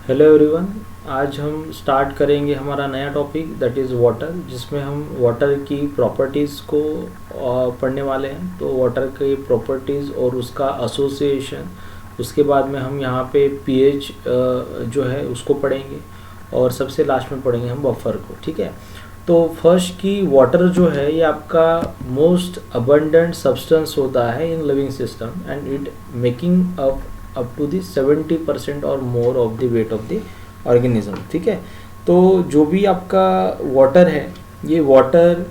Hello everyone. आज हम start करेंगे हमारा नया टॉपिक दैट इज़ वाटर, जिसमें हम वाटर की प्रॉपर्टीज़ को पढ़ने वाले हैं। तो वाटर के प्रॉपर्टीज़ और उसका एसोसिएशन, उसके बाद में हम यहाँ पे पीएच जो है उसको पढ़ेंगे और सबसे लास्ट में पढ़ेंगे हम बफर को। ठीक है, तो फर्स्ट की वाटर जो है ये आपका मोस्ट अबंडेंट सब्सटेंस होता है in living system and it making up to the 70% और more of the weight of the organism. ठीक है, तो जो भी आपका वाटर है, ये वाटर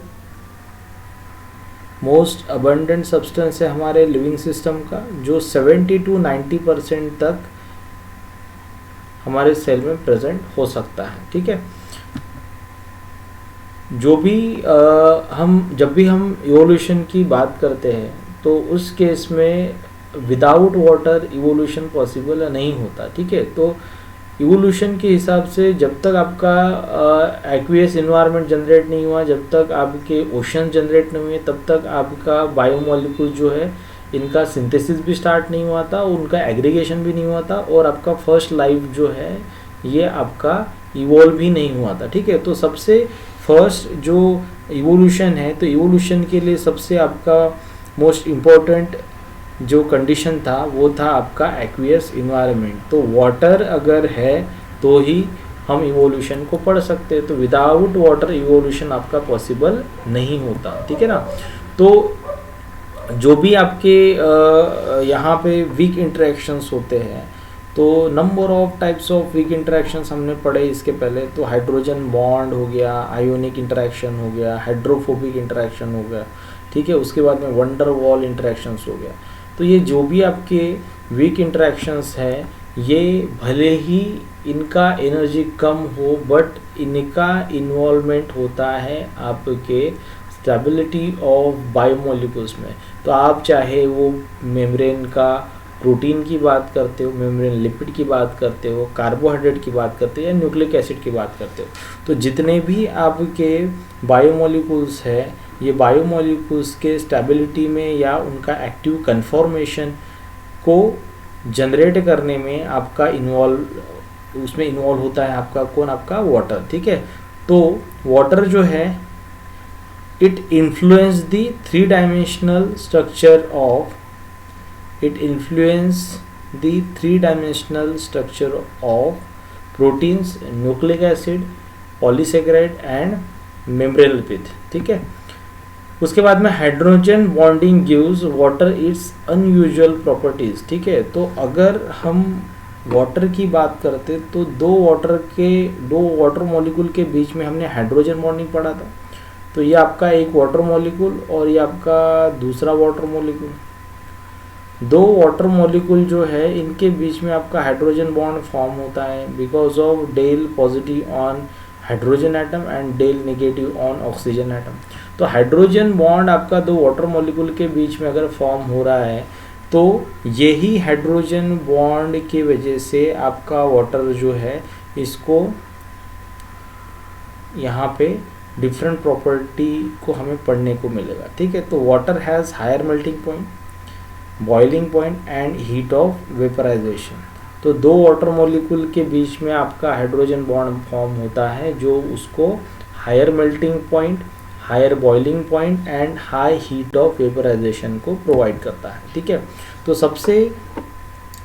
मोस्ट अबंडेंट सब्सटेंस है हमारे लिविंग सिस्टम का, जो 70 to 90% तक हमारे सेल में प्रेजेंट हो सकता है। ठीक है, जो भी जब भी हम इवोल्यूशन की बात करते हैं तो उस केस में विदाउट वाटर इवोल्यूशन पॉसिबल नहीं होता। ठीक है, तो इवोल्यूशन के हिसाब से जब तक आपका एक्वियस इन्वायरमेंट जनरेट नहीं हुआ, जब तक आपके ओशन जनरेट नहीं हुए, तब तक आपका बायोमोलिक्यूल जो है इनका सिंथेसिस भी स्टार्ट नहीं हुआ था, उनका एग्रीगेशन भी नहीं हुआ था, और आपका फर्स्ट लाइफ जो है ये आपका इवोल्व भी नहीं हुआ था। ठीक है, तो सबसे फर्स्ट जो इवोल्यूशन है, तो इवोल्यूशन के लिए सबसे आपका मोस्ट इम्पोर्टेंट जो कंडीशन था वो था आपका एक्वियस इन्वायरमेंट। तो वाटर अगर है तो ही हम इवोल्यूशन को पढ़ सकते हैं, तो विदाउट वाटर इवोल्यूशन आपका पॉसिबल नहीं होता। ठीक है ना, तो जो भी आपके यहाँ पे वीक इंटरेक्शंस होते हैं, तो number of types of weak interactions हमने पढ़े इसके पहले। तो हाइड्रोजन बॉन्ड हो गया, आयोनिक इंटरेक्शन हो गया, हाइड्रोफोबिक इंटरेक्शन हो गया। ठीक है, उसके बाद में वंडर वॉल इंटरेक्शंस हो गया। तो ये जो भी आपके वीक इंटरेक्शंस हैं, ये भले ही इनका एनर्जी कम हो, बट इनका इन्वॉल्वमेंट होता है आपके स्टेबिलिटी ऑफ बायोमोलिक्यूल्स में। तो आप चाहे वो मेम्ब्रेन का प्रोटीन की बात करते हो, मेम्ब्रेन लिपिड की बात करते हो, कार्बोहाइड्रेट की बात करते हो या न्यूक्लिक एसिड की बात करते हो, तो जितने भी आपके बायोमोलिक्यूल्स हैं, ये बायोमोलिक्यूल्स के स्टेबिलिटी में या उनका एक्टिव कन्फॉर्मेशन को जनरेट करने में आपका उसमें इन्वॉल्व होता है आपका कौन? आपका वाटर। ठीक है, तो वाटर जो है it influence the three dimensional structure of proteins, nucleic acid, polysaccharide and membrane lipid. ठीक है, उसके बाद में hydrogen bonding gives water it's unusual properties. ठीक है, तो अगर हम वाटर की बात करते तो दो वाटर मॉलिक्यूल के बीच में हमने हाइड्रोजन बॉन्डिंग पढ़ा था। तो ये आपका एक वाटर मॉलिक्यूल और ये आपका दूसरा वाटर मॉलिक्यूल, दो वाटर मॉलिक्यूल जो है इनके बीच में आपका हाइड्रोजन बॉन्ड फॉर्म होता है because of del positive on hydrogen atom and del negative on oxygen atom. तो हाइड्रोजन बॉन्ड आपका दो वाटर मॉलिक्यूल के बीच में अगर फॉर्म हो रहा है, तो यही हाइड्रोजन बॉन्ड की वजह से आपका वाटर जो है इसको यहाँ पे डिफरेंट प्रॉपर्टी को हमें पढ़ने को मिलेगा। ठीक है, तो water has higher melting point, boiling point and heat of vaporisation. तो दो वाटर मॉलिक्यूल के बीच में आपका हाइड्रोजन बॉन्ड फॉर्म होता है जो उसको higher melting point, higher boiling point and high heat of vaporisation को प्रोवाइड करता है। ठीक है, तो सबसे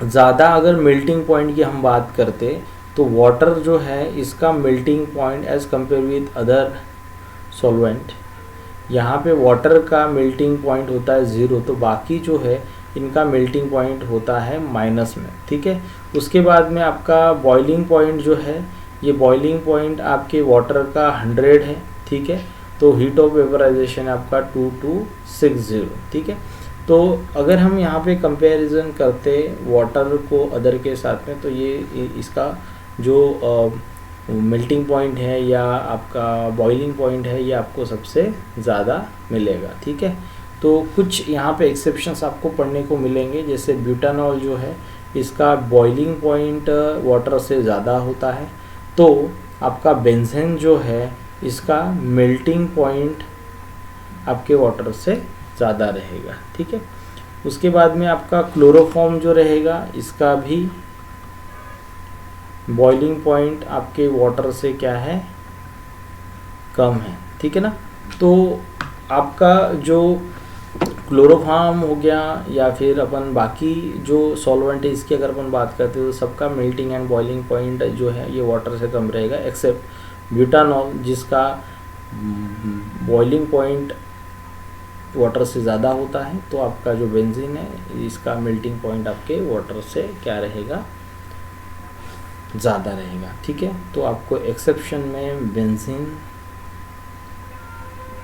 ज़्यादा अगर मेल्टिंग पॉइंट की हम बात करते तो वाटर जो है इसका melting point as compare with other solvent, यहाँ पे वाटर का मेल्टिंग पॉइंट होता है 0, तो बाकी जो है इनका मेल्टिंग पॉइंट होता है माइनस में। ठीक है, उसके बाद में आपका बॉइलिंग पॉइंट जो है, ये बॉइलिंग पॉइंट आपके वाटर का 100 है। ठीक है, तो हीट ऑफ वेपराइजेशन आपका 2260। ठीक है, तो अगर हम यहाँ पे कंपैरिजन करते वाटर को अदर के साथ में, तो ये इसका जो मेल्टिंग पॉइंट है या आपका बॉइलिंग पॉइंट है ये आपको सबसे ज़्यादा मिलेगा। ठीक है, तो कुछ यहाँ पे एक्सेप्शंस आपको पढ़ने को मिलेंगे, जैसे ब्यूटानॉल जो है इसका बॉइलिंग पॉइंट वाटर से ज़्यादा होता है, तो आपका बेंजीन जो है इसका मेल्टिंग पॉइंट आपके वाटर से ज़्यादा रहेगा। ठीक है, उसके बाद में आपका क्लोरोफॉर्म जो रहेगा इसका भी बॉइलिंग पॉइंट आपके वाटर से क्या है, कम है, ठीक है ना। तो आपका जो क्लोरोफॉर्म हो गया या फिर अपन बाकी जो सॉल्वेंट है इसकी अगर अपन बात करते हैं तो सबका मेल्टिंग एंड बॉइलिंग पॉइंट जो है ये वाटर से कम रहेगा, एक्सेप्ट ब्यूटानॉल जिसका बॉइलिंग पॉइंट वाटर से ज़्यादा होता है। तो आपका जो बेंजीन है इसका मेल्टिंग पॉइंट आपके वाटर से क्या रहेगा, ज़्यादा रहेगा, ठीक है। तो आपको एक्सेप्शन में बेंजीन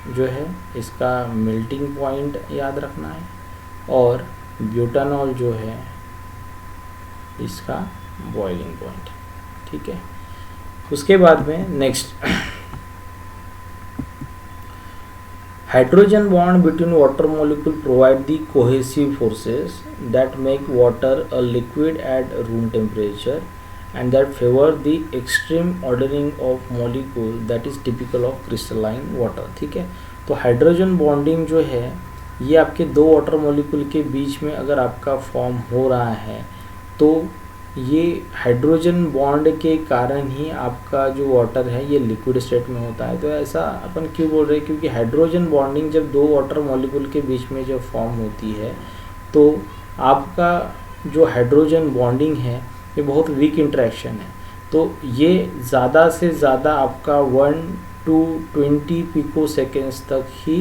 जो है इसका मेल्टिंग पॉइंट याद रखना है और ब्यूटानॉल जो है इसका बॉइलिंग पॉइंट, ठीक है। उसके बाद में next, hydrogen bond between water molecule provide the cohesive forces that make water a liquid at room temperature and that favor the extreme ordering of molecule that is typical of crystalline water, ठीक है। तो hydrogen bonding जो है ये आपके दो water molecule के बीच में अगर आपका फॉर्म हो रहा है तो ये हाइड्रोजन बॉन्ड के कारण ही आपका जो वाटर है ये लिक्विड स्टेट में होता है। तो ऐसा अपन क्यों बोल रहे हैं, क्योंकि हाइड्रोजन बॉन्डिंग जब दो वाटर मॉलिक्यूल के बीच में जब फॉर्म होती है तो आपका जो हाइड्रोजन बॉन्डिंग है ये बहुत वीक इंटरेक्शन है। तो ये ज़्यादा से ज़्यादा आपका 1 to 20 पिको सेकेंड्स तक ही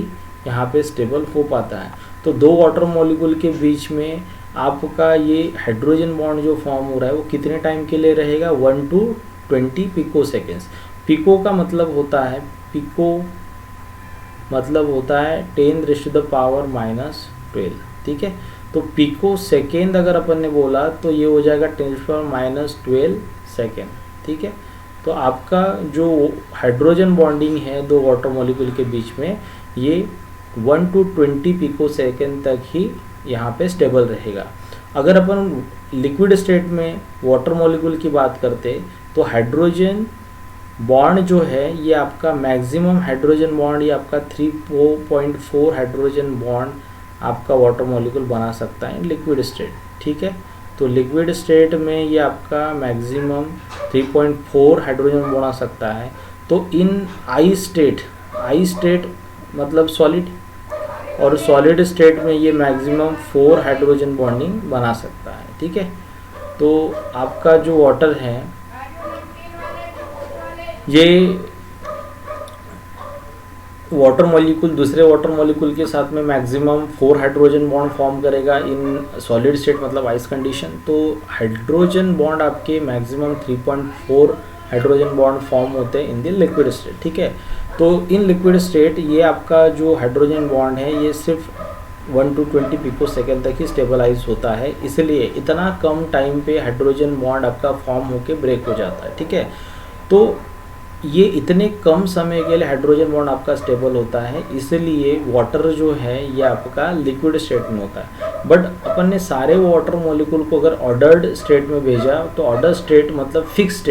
यहाँ पे स्टेबल हो पाता है। तो दो वाटर मॉलिक्यूल के बीच में आपका ये हाइड्रोजन बॉन्ड जो फॉर्म हो रहा है वो कितने टाइम के लिए रहेगा, 1 to 20 पिको सेकेंड्स। पिको का मतलब होता है, पिको मतलब होता है 10⁻⁻12, ठीक है। तो पिको सेकेंड अगर अपन ने बोला तो ये हो जाएगा 10⁻12 सेकेंड, ठीक है। तो आपका जो हाइड्रोजन बॉन्डिंग है दो वाटर मॉलिक्यूल के बीच में ये 1 to 20 पिको सेकेंड तक ही यहाँ पे स्टेबल रहेगा। अगर अपन लिक्विड स्टेट में वाटर मॉलिक्यूल की बात करते तो हाइड्रोजन बॉन्ड जो है ये आपका मैक्सिमम हाइड्रोजन बॉन्ड ये आपका 3.4 हाइड्रोजन बॉन्ड आपका वाटर मॉलिक्यूल बना सकता है लिक्विड स्टेट, ठीक है। तो लिक्विड स्टेट में ये आपका मैक्सिमम 3.4 हाइड्रोजन बना सकता है। तो इन आई स्टेट मतलब सॉलिड, और सॉलिड स्टेट में ये मैक्सिमम 4 हाइड्रोजन बॉन्डिंग बना सकता है, ठीक है। तो आपका जो वाटर है ये वाटर मॉलिक्यूल दूसरे वाटर मॉलिक्यूल के साथ में मैक्सिमम 4 हाइड्रोजन बॉन्ड फॉर्म करेगा इन सॉलिड स्टेट मतलब आइस कंडीशन। तो हाइड्रोजन बॉन्ड आपके मैक्सिमम 3.4 हाइड्रोजन बॉन्ड फॉर्म होते हैं इन द लिक्विड स्टेट, ठीक है। तो इन लिक्विड स्टेट ये आपका जो हाइड्रोजन बॉन्ड है ये सिर्फ 1 to 20 पिको सेकेंड तक ही स्टेबलाइज होता है, इसलिए इतना कम टाइम पे हाइड्रोजन बॉन्ड आपका फॉर्म होके ब्रेक हो जाता है, ठीक है। तो ये इतने कम समय के लिए हाइड्रोजन बॉन्ड आपका स्टेबल होता है, इसलिए वाटर जो है ये आपका लिक्विड स्टेट में होता है। बट अपन ने सारे वाटर मॉलिक्यूल को अगर ऑर्डर्ड स्टेट में भेजा तो ऑर्डर स्टेट मतलब फिक्स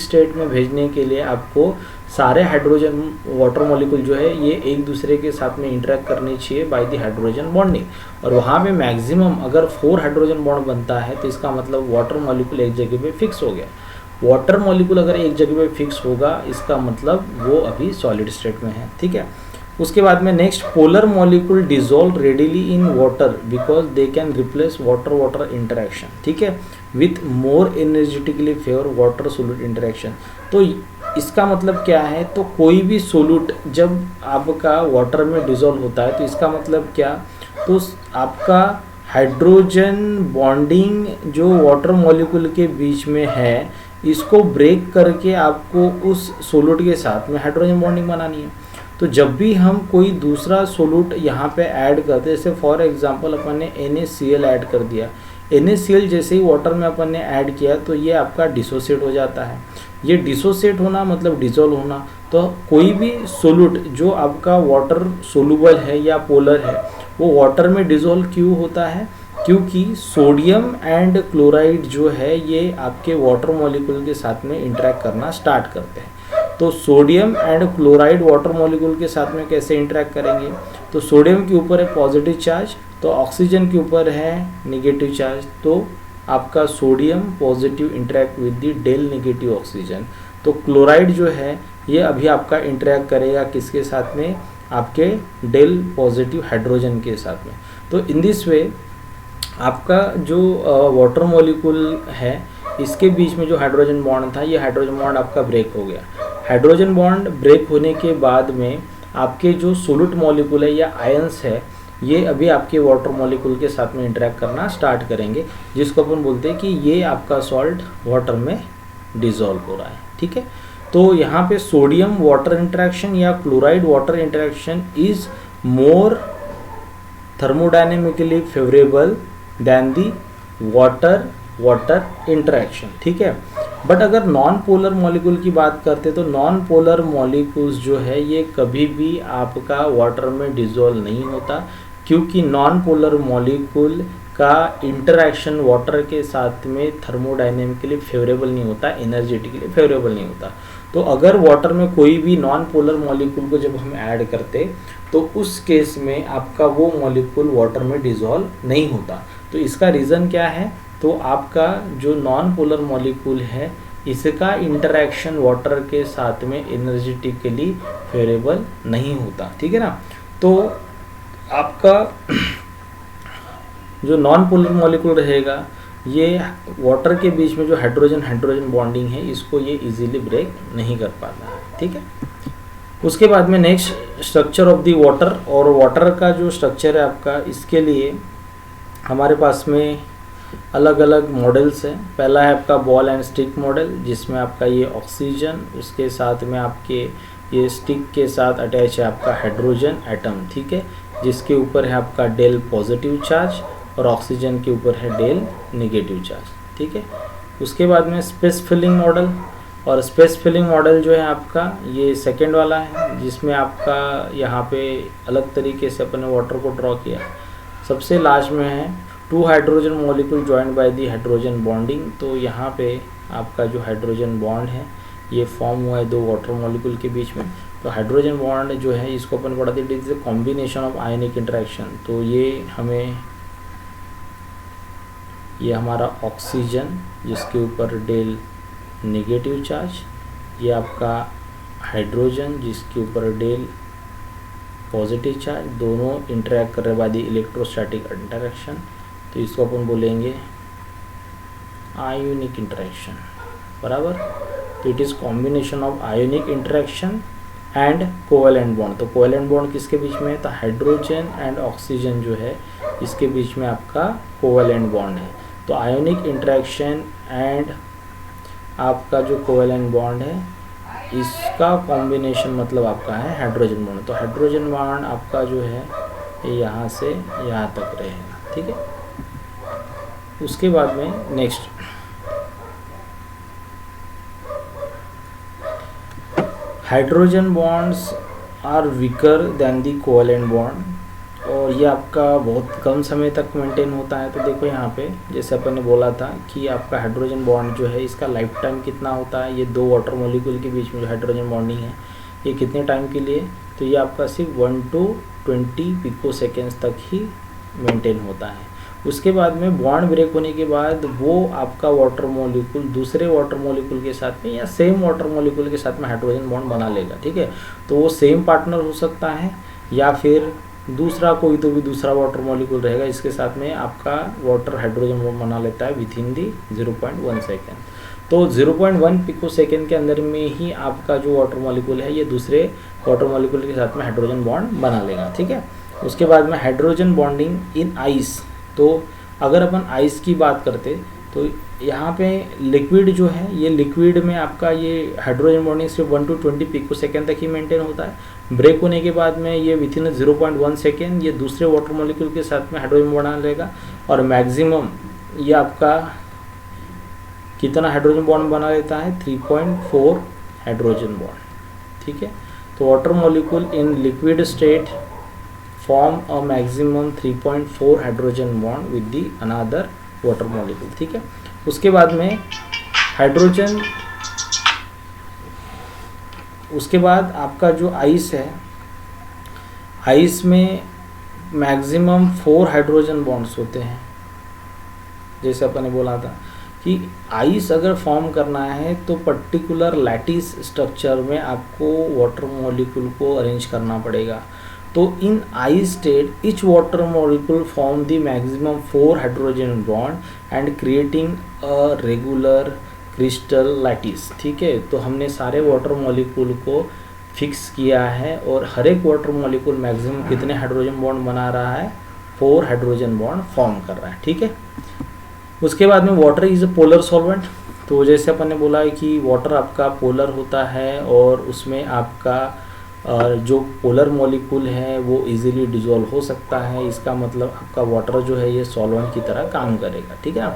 स्टेट में भेजने के लिए आपको सारे हाइड्रोजन वाटर मॉलिक्यूल जो है ये एक दूसरे के साथ में इंटरेक्ट करनी चाहिए बाय द हाइड्रोजन बॉन्डिंग। और वहाँ पे मैक्सिमम अगर 4 हाइड्रोजन बॉन्ड बनता है तो इसका मतलब वाटर मॉलिक्यूल एक जगह पे फिक्स हो गया। वाटर मॉलिक्यूल अगर एक जगह पे फिक्स होगा इसका मतलब वो अभी सॉलिड स्टेट में है, ठीक है। उसके बाद में next, polar molecule dissolve readily in water because they can replace water interaction, ठीक है, with more energetically favour water solute interaction. तो इसका मतलब क्या है, तो कोई भी सोल्यूट जब आपका वाटर में डिसॉल्व होता है तो इसका मतलब क्या, तो आपका हाइड्रोजन बॉन्डिंग जो वाटर मॉलिक्यूल के बीच में है इसको ब्रेक करके आपको उस सोल्यूट के साथ में हाइड्रोजन बॉन्डिंग बनानी है। तो जब भी हम कोई दूसरा सोल्यूट यहाँ पे ऐड करते हैं, जैसे फॉर एग्जांपल अपन ने NaCl ऐड कर दिया, NaCl जैसे ही वाटर में अपन ने ऐड किया तो ये आपका डिसोसिएट हो जाता है। ये डिसोसिएट होना मतलब डिसॉल्व होना। तो कोई भी सोल्यूट जो आपका वाटर सोलूबल है या पोलर है वो वाटर में डिसॉल्व क्यों होता है, क्योंकि सोडियम एंड क्लोराइड जो है ये आपके वाटर मॉलिक्यूल के साथ में इंटरेक्ट करना स्टार्ट करते हैं। तो sodium and chloride water molecule के साथ में कैसे इंटरेक्ट करेंगे, तो सोडियम के ऊपर है पॉजिटिव चार्ज तो ऑक्सीजन के ऊपर है नेगेटिव चार्ज, तो आपका sodium positive interact with the del negative oxygen. तो क्लोराइड जो है ये अभी आपका इंटरेक्ट करेगा किसके साथ में, आपके डेल पॉजिटिव हाइड्रोजन के साथ में। तो इन दिस वे आपका जो वाटर मॉलिक्यूल है इसके बीच में जो हाइड्रोजन बॉन्ड था, ये हाइड्रोजन बॉन्ड आपका ब्रेक हो गया। हाइड्रोजन बॉन्ड ब्रेक होने के बाद में आपके जो सोल्यूट मॉलिक्यूल है या आयंस है, ये अभी आपके वाटर मॉलिक्यूल के साथ में इंटरेक्ट करना स्टार्ट करेंगे, जिसको अपन बोलते हैं कि ये आपका सॉल्ट वाटर में डिसॉल्व हो रहा है। ठीक है, तो यहाँ पे सोडियम वाटर इंटरेक्शन या chloride water interaction is more thermodynamically favourable than the water interaction. ठीक है, बट अगर नॉन पोलर मॉलिक्यूल की बात करते तो नॉन पोलर मॉलिक्यूल्स जो है ये कभी भी आपका वाटर में डिसॉल्व नहीं होता, क्योंकि नॉन पोलर मॉलिक्यूल का इंटरेक्शन वाटर के साथ में थर्मोडायनेमिकली फेवरेबल नहीं होता, एनर्जेटिकली फेवरेबल नहीं होता। तो अगर वाटर में कोई भी नॉन पोलर मॉलिक्यूल को जब हम ऐड करते तो उस केस में आपका वो मॉलिक्यूल वाटर में डिसॉल्व नहीं होता। तो इसका रीज़न क्या है, तो आपका जो नॉन पोलर मॉलिक्यूल है इसका इंटरेक्शन वाटर के साथ में एनर्जेटिकली फेवरेबल नहीं होता। ठीक है ना, तो आपका जो नॉन पोलर मॉलिक्यूल रहेगा ये वाटर के बीच में जो हाइड्रोजन बॉन्डिंग है इसको ये इजीली ब्रेक नहीं कर पाता है। ठीक है, उसके बाद में next structure of the water, और वाटर का जो स्ट्रक्चर है आपका, इसके लिए हमारे पास में अलग अलग मॉडल्स हैं। पहला है आपका बॉल एंड स्टिक मॉडल, जिसमें आपका ये ऑक्सीजन, उसके साथ में आपके ये स्टिक के साथ अटैच है आपका हाइड्रोजन एटम। ठीक है, जिसके ऊपर है आपका डेल पॉजिटिव चार्ज और ऑक्सीजन के ऊपर है डेल नेगेटिव चार्ज। ठीक है, उसके बाद में स्पेस फिलिंग मॉडल, और स्पेस फिलिंग मॉडल जो है आपका ये सेकेंड वाला है, जिसमें आपका यहाँ पे अलग तरीके से अपने वाटर को ड्रॉ किया। सबसे लास्ट में है two hydrogen molecule joined by the hydrogen bonding. तो यहाँ पे आपका जो हाइड्रोजन बॉन्ड है ये फॉर्म हुआ है दो वाटर मॉलिक्यूल के बीच में। तो हाइड्रोजन बॉन्ड जो है इसको अपन पढ़ाते हैं it is combination of ionic interaction. तो ये हमारा ऑक्सीजन जिसके ऊपर डेल नेगेटिव चार्ज, ये आपका हाइड्रोजन जिसके ऊपर डेल पॉजिटिव चार्ज, दोनों इंटरेक्ट कर रहे बाद इलेक्ट्रोस्टैटिक इंटरेक्शन। तो इसको अपन बोलेंगे आयोनिक इंटरेक्शन, बराबर। तो it is combination of ionic interaction and covalent bond. तो कोवेलेंट बॉन्ड किसके बीच में है, तो हाइड्रोजन एंड ऑक्सीजन जो है इसके बीच में आपका कोवेलेंट बॉन्ड है। तो आयोनिक इंटरेक्शन एंड आपका जो कोवेलेंट बॉन्ड है इसका कॉम्बिनेशन मतलब आपका है हाइड्रोजन बॉन्ड। तो हाइड्रोजन बॉन्ड आपका जो है ये यहाँ से यहाँ तक रहेगा। ठीक है, उसके बाद में next hydrogen bonds are weaker than the covalent bond, और ये आपका बहुत कम समय तक मेंटेन होता है। तो देखो यहाँ पे जैसे अपन ने बोला था कि आपका हाइड्रोजन बॉन्ड जो है इसका लाइफ टाइम कितना होता है, ये दो वाटर मॉलिक्यूल के बीच में जो हाइड्रोजन बॉन्डिंग है ये कितने टाइम के लिए, तो ये आपका सिर्फ 1 to 20 पिकोसेकेंड्स तक ही मेंटेन होता है। उसके बाद में बॉन्ड ब्रेक होने के बाद वो आपका वाटर मॉलिक्यूल दूसरे वाटर मॉलिक्यूल के साथ में या सेम वाटर मॉलिक्यूल के साथ में हाइड्रोजन बॉन्ड बना लेगा। ठीक है, तो वो सेम पार्टनर हो सकता है या फिर दूसरा कोई तो भी दूसरा वाटर मॉलिक्यूल रहेगा, इसके साथ में आपका वाटर हाइड्रोजन बॉन्ड बना लेता है विथ इन दी 0.1 सेकेंड। तो 0.1 पिको सेकेंड के अंदर में ही आपका जो वाटर मॉलिक्यूल है ये दूसरे वाटर मॉलिक्यूल के साथ में हाइड्रोजन बॉन्ड बना लेगा। ठीक है, उसके बाद में हाइड्रोजन बॉन्डिंग इन आइस। तो अगर अपन आइस की बात करते तो यहाँ पे लिक्विड जो है ये लिक्विड में आपका ये हाइड्रोजन बॉन्डिंग सिर्फ 1 to 20 पिको सेकेंड तक ही मेंटेन होता है। ब्रेक होने के बाद में ये विथ इन 0.1 सेकेंड ये दूसरे वाटर मॉलिक्यूल के साथ में हाइड्रोजन बॉन्ड बना लेगा, और मैक्सिमम ये आपका कितना हाइड्रोजन बॉन्ड बना लेता है, 3.4 हाइड्रोजन बॉन्ड। ठीक है, तो water molecule in liquid state form a maximum 3.4 hydrogen bond with the another water molecule. ठीक है, उसके बाद में हाइड्रोजन, उसके बाद आपका जो आइस है, आइस में मैक्सिमम 4 हाइड्रोजन बॉन्ड्स होते हैं। जैसे अपन ने बोला था कि आइस अगर फॉर्म करना है तो पर्टिकुलर लैटिस स्ट्रक्चर में आपको वाटर मॉलिक्यूल को अरेंज करना पड़ेगा। तो in ice state each water molecule form the maximum 4 hydrogen bond and creating a regular crystal lattice. ठीक है, तो हमने सारे वाटर मॉलिक्यूल को फिक्स किया है और हर एक वाटर मॉलिक्यूल मैक्सिमम कितने हाइड्रोजन बॉन्ड बना रहा है, 4 हाइड्रोजन बॉन्ड फॉर्म कर रहा है। ठीक है, उसके बाद में water is a polar solvent. तो जैसे अपन ने बोला है कि वाटर आपका पोलर होता है और उसमें आपका जो पोलर मॉलिक्यूल है वो इजीली डिसॉल्व हो सकता है। इसका मतलब आपका वाटर जो है ये सॉल्वेंट की तरह काम करेगा। ठीक है,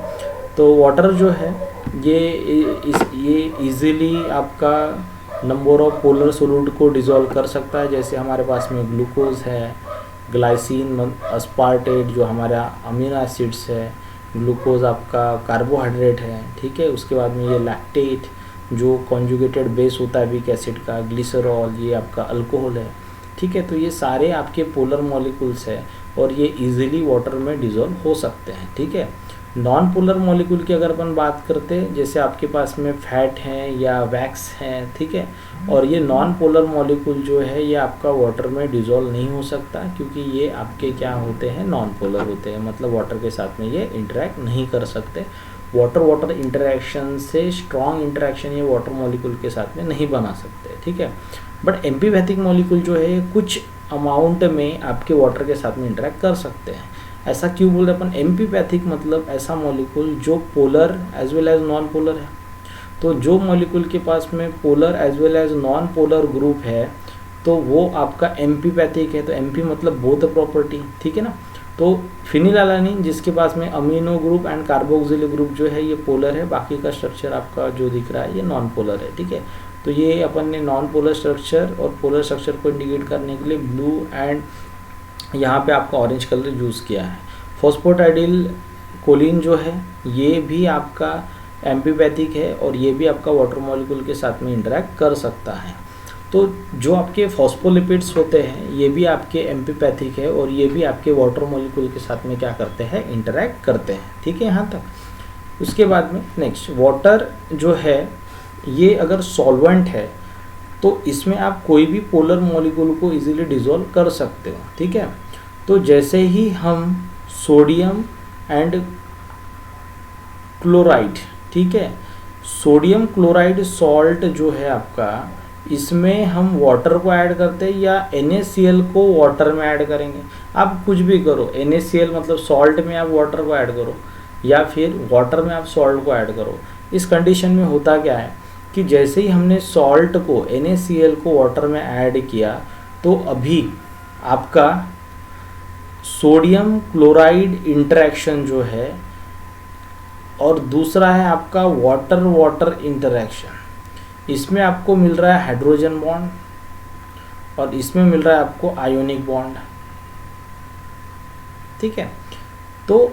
तो वाटर जो है ये इजीली आपका नंबर ऑफ पोलर सोल्यूट को डिसॉल्व कर सकता है। जैसे हमारे पास में ग्लूकोज है, ग्लाइसिन, अस्पार्टेट जो हमारा अमीनो एसिड्स है, ग्लूकोज आपका कार्बोहाइड्रेट है। ठीक है, उसके बाद में ये लैक्टेट जो कॉन्जुगेटेड बेस होता है वीक एसिड का, ग्लिसरॉल ये आपका अल्कोहल है। ठीक है, तो ये सारे आपके पोलर मॉलिक्यूल्स है और ये इजीली वाटर में डिसॉल्व हो सकते हैं। ठीक है, नॉन पोलर मॉलिक्यूल की अगर अपन बात करते हैं, जैसे आपके पास में फैट हैं या वैक्स हैं, ठीक है, और ये नॉन पोलर मॉलिक्यूल जो है ये आपका वाटर में डिसॉल्व नहीं हो सकता क्योंकि ये आपके क्या होते हैं, नॉन पोलर होते हैं, मतलब वाटर के साथ में ये इंटरेक्ट नहीं कर सकते। वाटर वाटर इंटरेक्शन से स्ट्रॉन्ग इंटरेक्शन ये वाटर मॉलिक्यूल के साथ में नहीं बना सकते। ठीक है, बट एम्फीपैथिक मॉलिक्यूल जो है कुछ अमाउंट में आपके वाटर के साथ में इंटरेक्ट कर सकते हैं। ऐसा क्यों बोल रहे अपन, एम्फीपैथिक मतलब ऐसा मॉलिक्यूल जो polar as well as non polar है। तो जो मॉलिक्यूल के पास में polar as well as non polar group है तो वो आपका एम्फीपैथिक है। तो एम्फी मतलब बोथ प्रॉपर्टी। ठीक है ना, तो फिनिलएलानिन जिसके पास में amino group and carboxyl group जो है ये पोलर है, बाकी का स्ट्रक्चर आपका जो दिख रहा है ये नॉन पोलर है। ठीक है, तो ये अपन ने नॉन पोलर स्ट्रक्चर और पोलर स्ट्रक्चर को इंडिकेट करने के लिए ब्लू एंड यहाँ पे आपका ऑरेंज कलर यूज़ किया है। फॉस्फेटाइडिल कोलिन जो है ये भी आपका एम्फीपैथिक है और ये भी आपका वाटर मॉलिक्यूल के साथ में इंटरेक्ट कर सकता है। तो जो आपके फॉस्फोलिपिड्स होते हैं ये भी आपके एम्फीपैथिक है और ये भी आपके वाटर मॉलिक्यूल के साथ में क्या करते हैं, इंटरेक्ट करते हैं। ठीक है, यहाँ तक। उसके बाद में नेक्स्ट, वाटर जो है ये अगर सॉल्वेंट है तो इसमें आप कोई भी पोलर मॉलिक्यूल को इजीली डिसॉल्व कर सकते हो। ठीक है, तो जैसे ही हम सोडियम एंड क्लोराइड, ठीक है, सोडियम क्लोराइड सॉल्ट जो है आपका, इसमें हम वाटर को ऐड करते हैं या NaCl को वाटर में ऐड करेंगे। आप कुछ भी करो, NaCl मतलब सॉल्ट में आप वाटर को ऐड करो या फिर वाटर में आप सॉल्ट को ऐड करो। इस कंडीशन में होता क्या है कि जैसे ही हमने सॉल्ट को NaCl को वाटर में ऐड किया तो अभी आपका सोडियम क्लोराइड इंटरेक्शन जो है और दूसरा है आपका वाटर वाटर इंटरेक्शन, इसमें आपको मिल रहा है हाइड्रोजन बॉन्ड और इसमें मिल रहा है आपको आयोनिक बॉन्ड। ठीक है, तो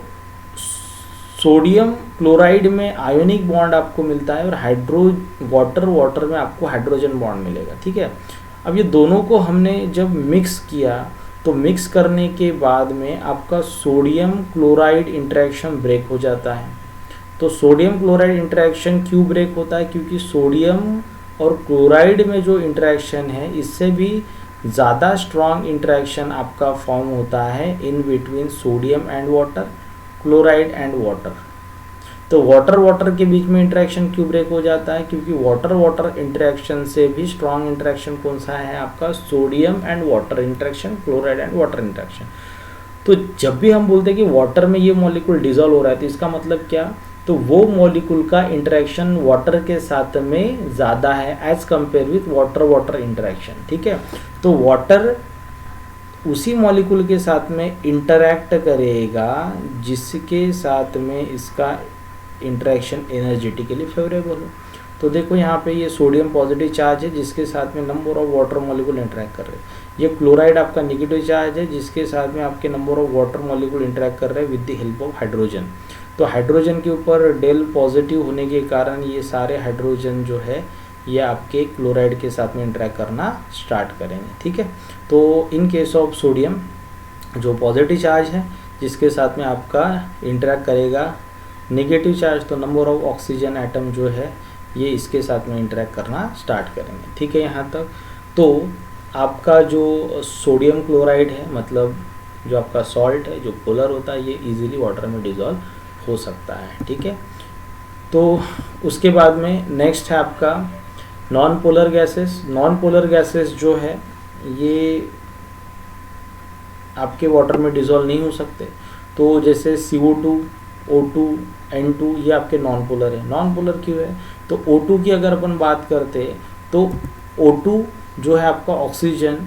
सोडियम क्लोराइड में आयोनिक बॉन्ड आपको मिलता है और वाटर में आपको हाइड्रोजन बॉन्ड मिलेगा। ठीक है, अब ये दोनों को हमने जब मिक्स किया तो मिक्स करने के बाद में आपका सोडियम क्लोराइड इंटरेक्शन ब्रेक हो जाता है। तो सोडियम क्लोराइड इंटरेक्शन क्यों ब्रेक होता है, क्योंकि सोडियम और क्लोराइड में जो इंटरेक्शन है इससे भी ज़्यादा स्ट्रॉन्ग इंटरेक्शन आपका फॉर्म होता है in between sodium and water, chloride and water. तो वाटर वाटर के बीच में इंटरेक्शन क्यों ब्रेक हो जाता है, क्योंकि वाटर वाटर इंटरेक्शन से भी स्ट्रॉन्ग इंटरेक्शन कौन सा है आपका, sodium and water interaction, chloride and water interaction. तो जब भी हम बोलते हैं कि वाटर में ये मॉलिक्यूल डिसॉल्व हो रहा है तो इसका मतलब क्या, तो वो मॉलिक्यूल का इंटरेक्शन वाटर के साथ में ज़्यादा है as compare with water water interaction. ठीक है, तो वाटर उसी मॉलिक्यूल के साथ में इंटरैक्ट करेगा जिसके साथ में इसका इंटरेक्शन एनर्जेटिकली फेवरेबल हो। तो देखो यहाँ पे ये सोडियम पॉजिटिव चार्ज है जिसके साथ में number of water molecule interact कर रहे हैं। ये क्लोराइड आपका नेगेटिव चार्ज है जिसके साथ में आपके number of water molecule interact कर रहे हैं with the help of hydrogen. तो हाइड्रोजन के ऊपर डेल पॉजिटिव होने के कारण ये सारे हाइड्रोजन जो है ये आपके क्लोराइड के साथ में इंटरैक्ट करना स्टार्ट करेंगे। ठीक है, तो इन केस ऑफ सोडियम जो पॉजिटिव चार्ज है जिसके साथ में आपका इंटरैक्ट करेगा नेगेटिव चार्ज तो नंबर ऑफ ऑक्सीजन एटम जो है ये इसके साथ में इंटरेक्ट करना स्टार्ट करेंगे। ठीक है, यहाँ तक। तो आपका जो सोडियम क्लोराइड है, मतलब जो आपका सॉल्ट है जो पोलर होता है, ये इजीली वाटर में डिज़ोल्व हो सकता है। ठीक है, तो उसके बाद में नेक्स्ट है आपका non polar gases. Non polar gases जो है ये आपके वाटर में डिज़ोल्व नहीं हो सकते। तो जैसे CO2, O2, N2 ये आपके नॉन पोलर है। नॉन पोलर क्यों है? तो O2 की अगर अपन बात करते तो O2 जो है आपका ऑक्सीजन,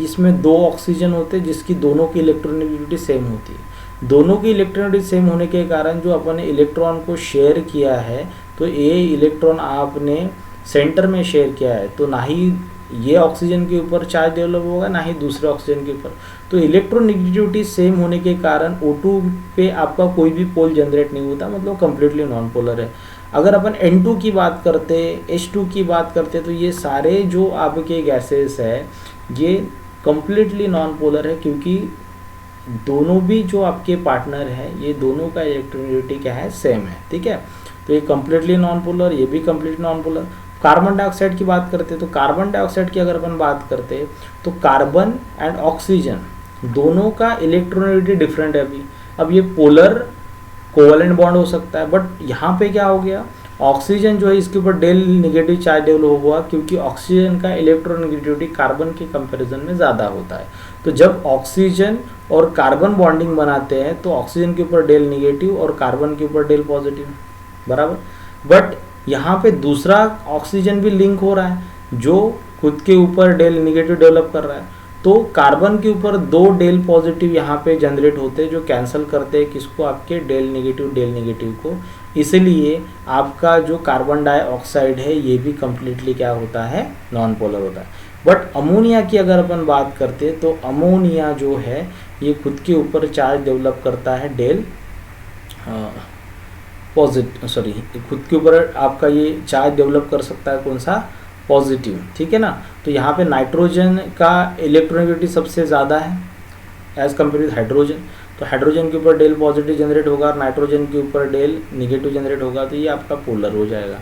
इसमें 2 ऑक्सीजन होते हैं जिसकी दोनों की इलेक्ट्रोनेगेटिविटी सेम होती है। दोनों की इलेक्ट्रोनेगेटिविटी सेम होने के कारण जो अपन ने इलेक्ट्रॉन को शेयर किया है, तो ये इलेक्ट्रॉन आपने सेंटर में शेयर किया है, तो ना ही ये ऑक्सीजन के ऊपर चार्ज डेवलप होगा ना ही दूसरे ऑक्सीजन के ऊपर। तो इलेक्ट्रोनेगेटिविटी सेम होने के कारण O2 पे आपका कोई भी पोल जनरेट नहीं होता, मतलब कंप्लीटली नॉन पोलर है। अगर अपन N2 की बात करते, H2 की बात करते, तो ये सारे जो आपके गैसेस है ये कंप्लीटली नॉन पोलर है, क्योंकि दोनों भी जो आपके पार्टनर है ये दोनों का इलेक्ट्रोनेगेटिविटी क्या है, सेम है। ठीक है, तो ये कंप्लीटली नॉन पोलर, ये भी completely non polar. Carbon dioxide की बात करते तो कार्बन डाइऑक्साइड की अगर अपन बात करते तो कार्बन एंड ऑक्सीजन दोनों का इलेक्ट्रोनेगेटिविटी डिफरेंट है अभी। अब ये पोलर कोवेलेंट बॉन्ड हो सकता है, बट यहाँ पे क्या हो गया, ऑक्सीजन जो है इसके ऊपर डेल नेगेटिव चार्ज डेवलप हुआ, क्योंकि ऑक्सीजन का इलेक्ट्रोनेगेटिविटी कार्बन के कंपैरिजन में ज़्यादा होता है। तो जब ऑक्सीजन और कार्बन बॉन्डिंग बनाते हैं तो ऑक्सीजन के ऊपर डेल नेगेटिव और कार्बन के ऊपर डेल पॉजिटिव, बराबर। बट यहाँ पे दूसरा ऑक्सीजन भी लिंक हो रहा है जो खुद के ऊपर डेल नेगेटिव डेवलप कर रहा है, तो कार्बन के ऊपर 2 डेल पॉजिटिव यहाँ पे जनरेट होते हैं जो कैंसिल करते हैं किसको, आपके डेल नेगेटिव को। इसलिए आपका जो कार्बन डाइऑक्साइड है ये भी कंप्लीटली क्या होता है, नॉन पोलर होता है। बट अमोनिया की अगर अपन बात करते हैं तो अमोनिया जो है ये खुद के ऊपर चार्ज डेवलप करता है डेल खुद के ऊपर आपका ये चार्ज डेवलप कर सकता है कौन सा, पॉजिटिव। ठीक है ना, तो यहाँ पे नाइट्रोजन का इलेक्ट्रोनेगेटिविटी सबसे ज़्यादा है एज कम्पेयर विद हाइड्रोजन। तो हाइड्रोजन के ऊपर डेल पॉजिटिव जनरेट होगा और नाइट्रोजन के ऊपर डेल नेगेटिव जनरेट होगा, तो ये आपका पोलर हो जाएगा।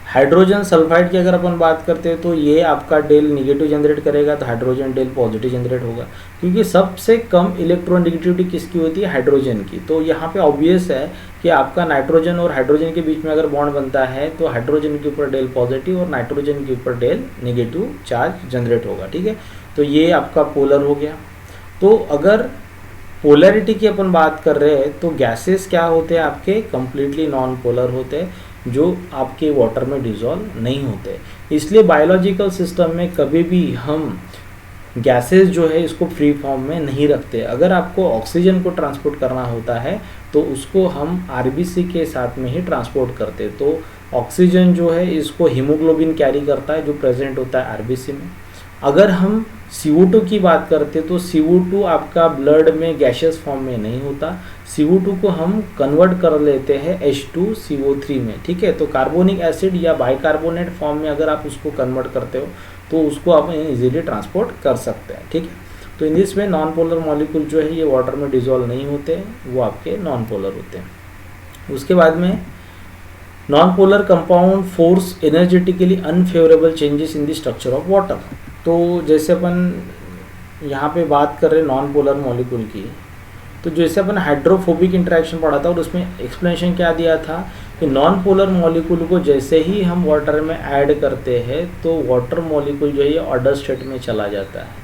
हाइड्रोजन सल्फाइड की अगर अपन बात करते हैं तो ये आपका डेल नेगेटिव जनरेट करेगा, तो हाइड्रोजन डेल पॉजिटिव जनरेट होगा, क्योंकि सबसे कम इलेक्ट्रोनेगेटिविटी किसकी होती है, हाइड्रोजन की। तो यहाँ पे ऑब्वियस है कि आपका नाइट्रोजन और हाइड्रोजन के बीच में अगर बॉन्ड बनता है तो हाइड्रोजन के ऊपर डेल पॉजिटिव और नाइट्रोजन के ऊपर डेल नेगेटिव चार्ज जनरेट होगा। ठीक है, तो ये आपका पोलर हो गया। तो अगर पोलैरिटी की अपन बात कर रहे हैं तो गैसेस क्या होते हैं आपके, कंप्लीटली नॉन पोलर होते हैं, जो आपके वाटर में डिज़ोल्व नहीं होते। इसलिए बायोलॉजिकल सिस्टम में कभी भी हम गैसेस जो है इसको फ्री फॉर्म में नहीं रखते। अगर आपको ऑक्सीजन को ट्रांसपोर्ट करना होता है तो उसको हम आरबीसी के साथ में ही ट्रांसपोर्ट करते। तो ऑक्सीजन जो है इसको हीमोग्लोबिन कैरी करता है जो प्रेजेंट होता है आरबीसी में। अगर हम CO2 की बात करते तो CO2 आपका ब्लड में गैशियस फॉर्म में नहीं होता, CO2 को हम कन्वर्ट कर लेते हैं H2CO3 में। ठीक है, तो कार्बोनिक एसिड या बाइकार्बोनेट फॉर्म में अगर आप उसको कन्वर्ट करते हो तो उसको आप इजीली ट्रांसपोर्ट कर सकते हैं। ठीक है, तो इन दिस में नॉन पोलर मॉलिक्यूल जो है ये वाटर में डिजोल्व नहीं होते, वो आपके नॉन पोलर होते हैं। उसके बाद में non polar compound force energetically unfavourable changes in the structure of water. तो जैसे अपन यहाँ पे बात कर रहे हैं नॉन पोलर मॉलिक्यूल की, तो जैसे अपन हाइड्रोफोबिक इंटरेक्शन पढ़ा था और उसमें एक्सप्लेनेशन क्या दिया था कि नॉन पोलर मॉलिक्यूल को जैसे ही हम वाटर में ऐड करते हैं तो वाटर मॉलिक्यूल जो है ये ऑर्डर स्टेट में चला जाता है।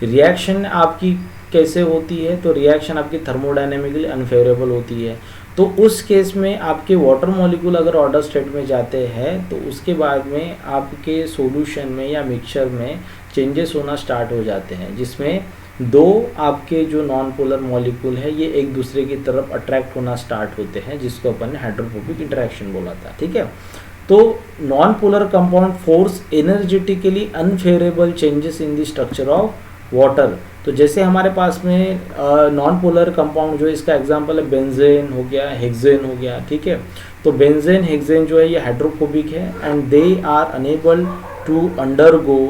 रिएक्शन आपकी कैसे होती है, तो रिएक्शन आपकी थर्मोडायनेमिकली अनफेवरेबल होती है। तो उस केस में आपके वाटर मॉलिक्यूल अगर ऑर्डर स्टेट में जाते हैं तो उसके बाद में आपके सॉल्यूशन में या मिक्सचर में चेंजेस होना स्टार्ट हो जाते हैं, जिसमें दो आपके जो नॉन पोलर मॉलिक्यूल है ये एक दूसरे की तरफ अट्रैक्ट होना स्टार्ट होते हैं, जिसको अपन ने हाइड्रोफोबिक इंटरेक्शन बोला था। ठीक है, तो non polar compound force energetically unfavourable changes in the structure of water. तो जैसे हमारे पास में नॉन पोलर कंपाउंड जो है इसका एग्जांपल है बेंजेन हो गया, हेक्सेन हो गया। ठीक है, तो बेंजेन हेक्सेन जो है ये हाइड्रोफोबिक है and they are unable to undergo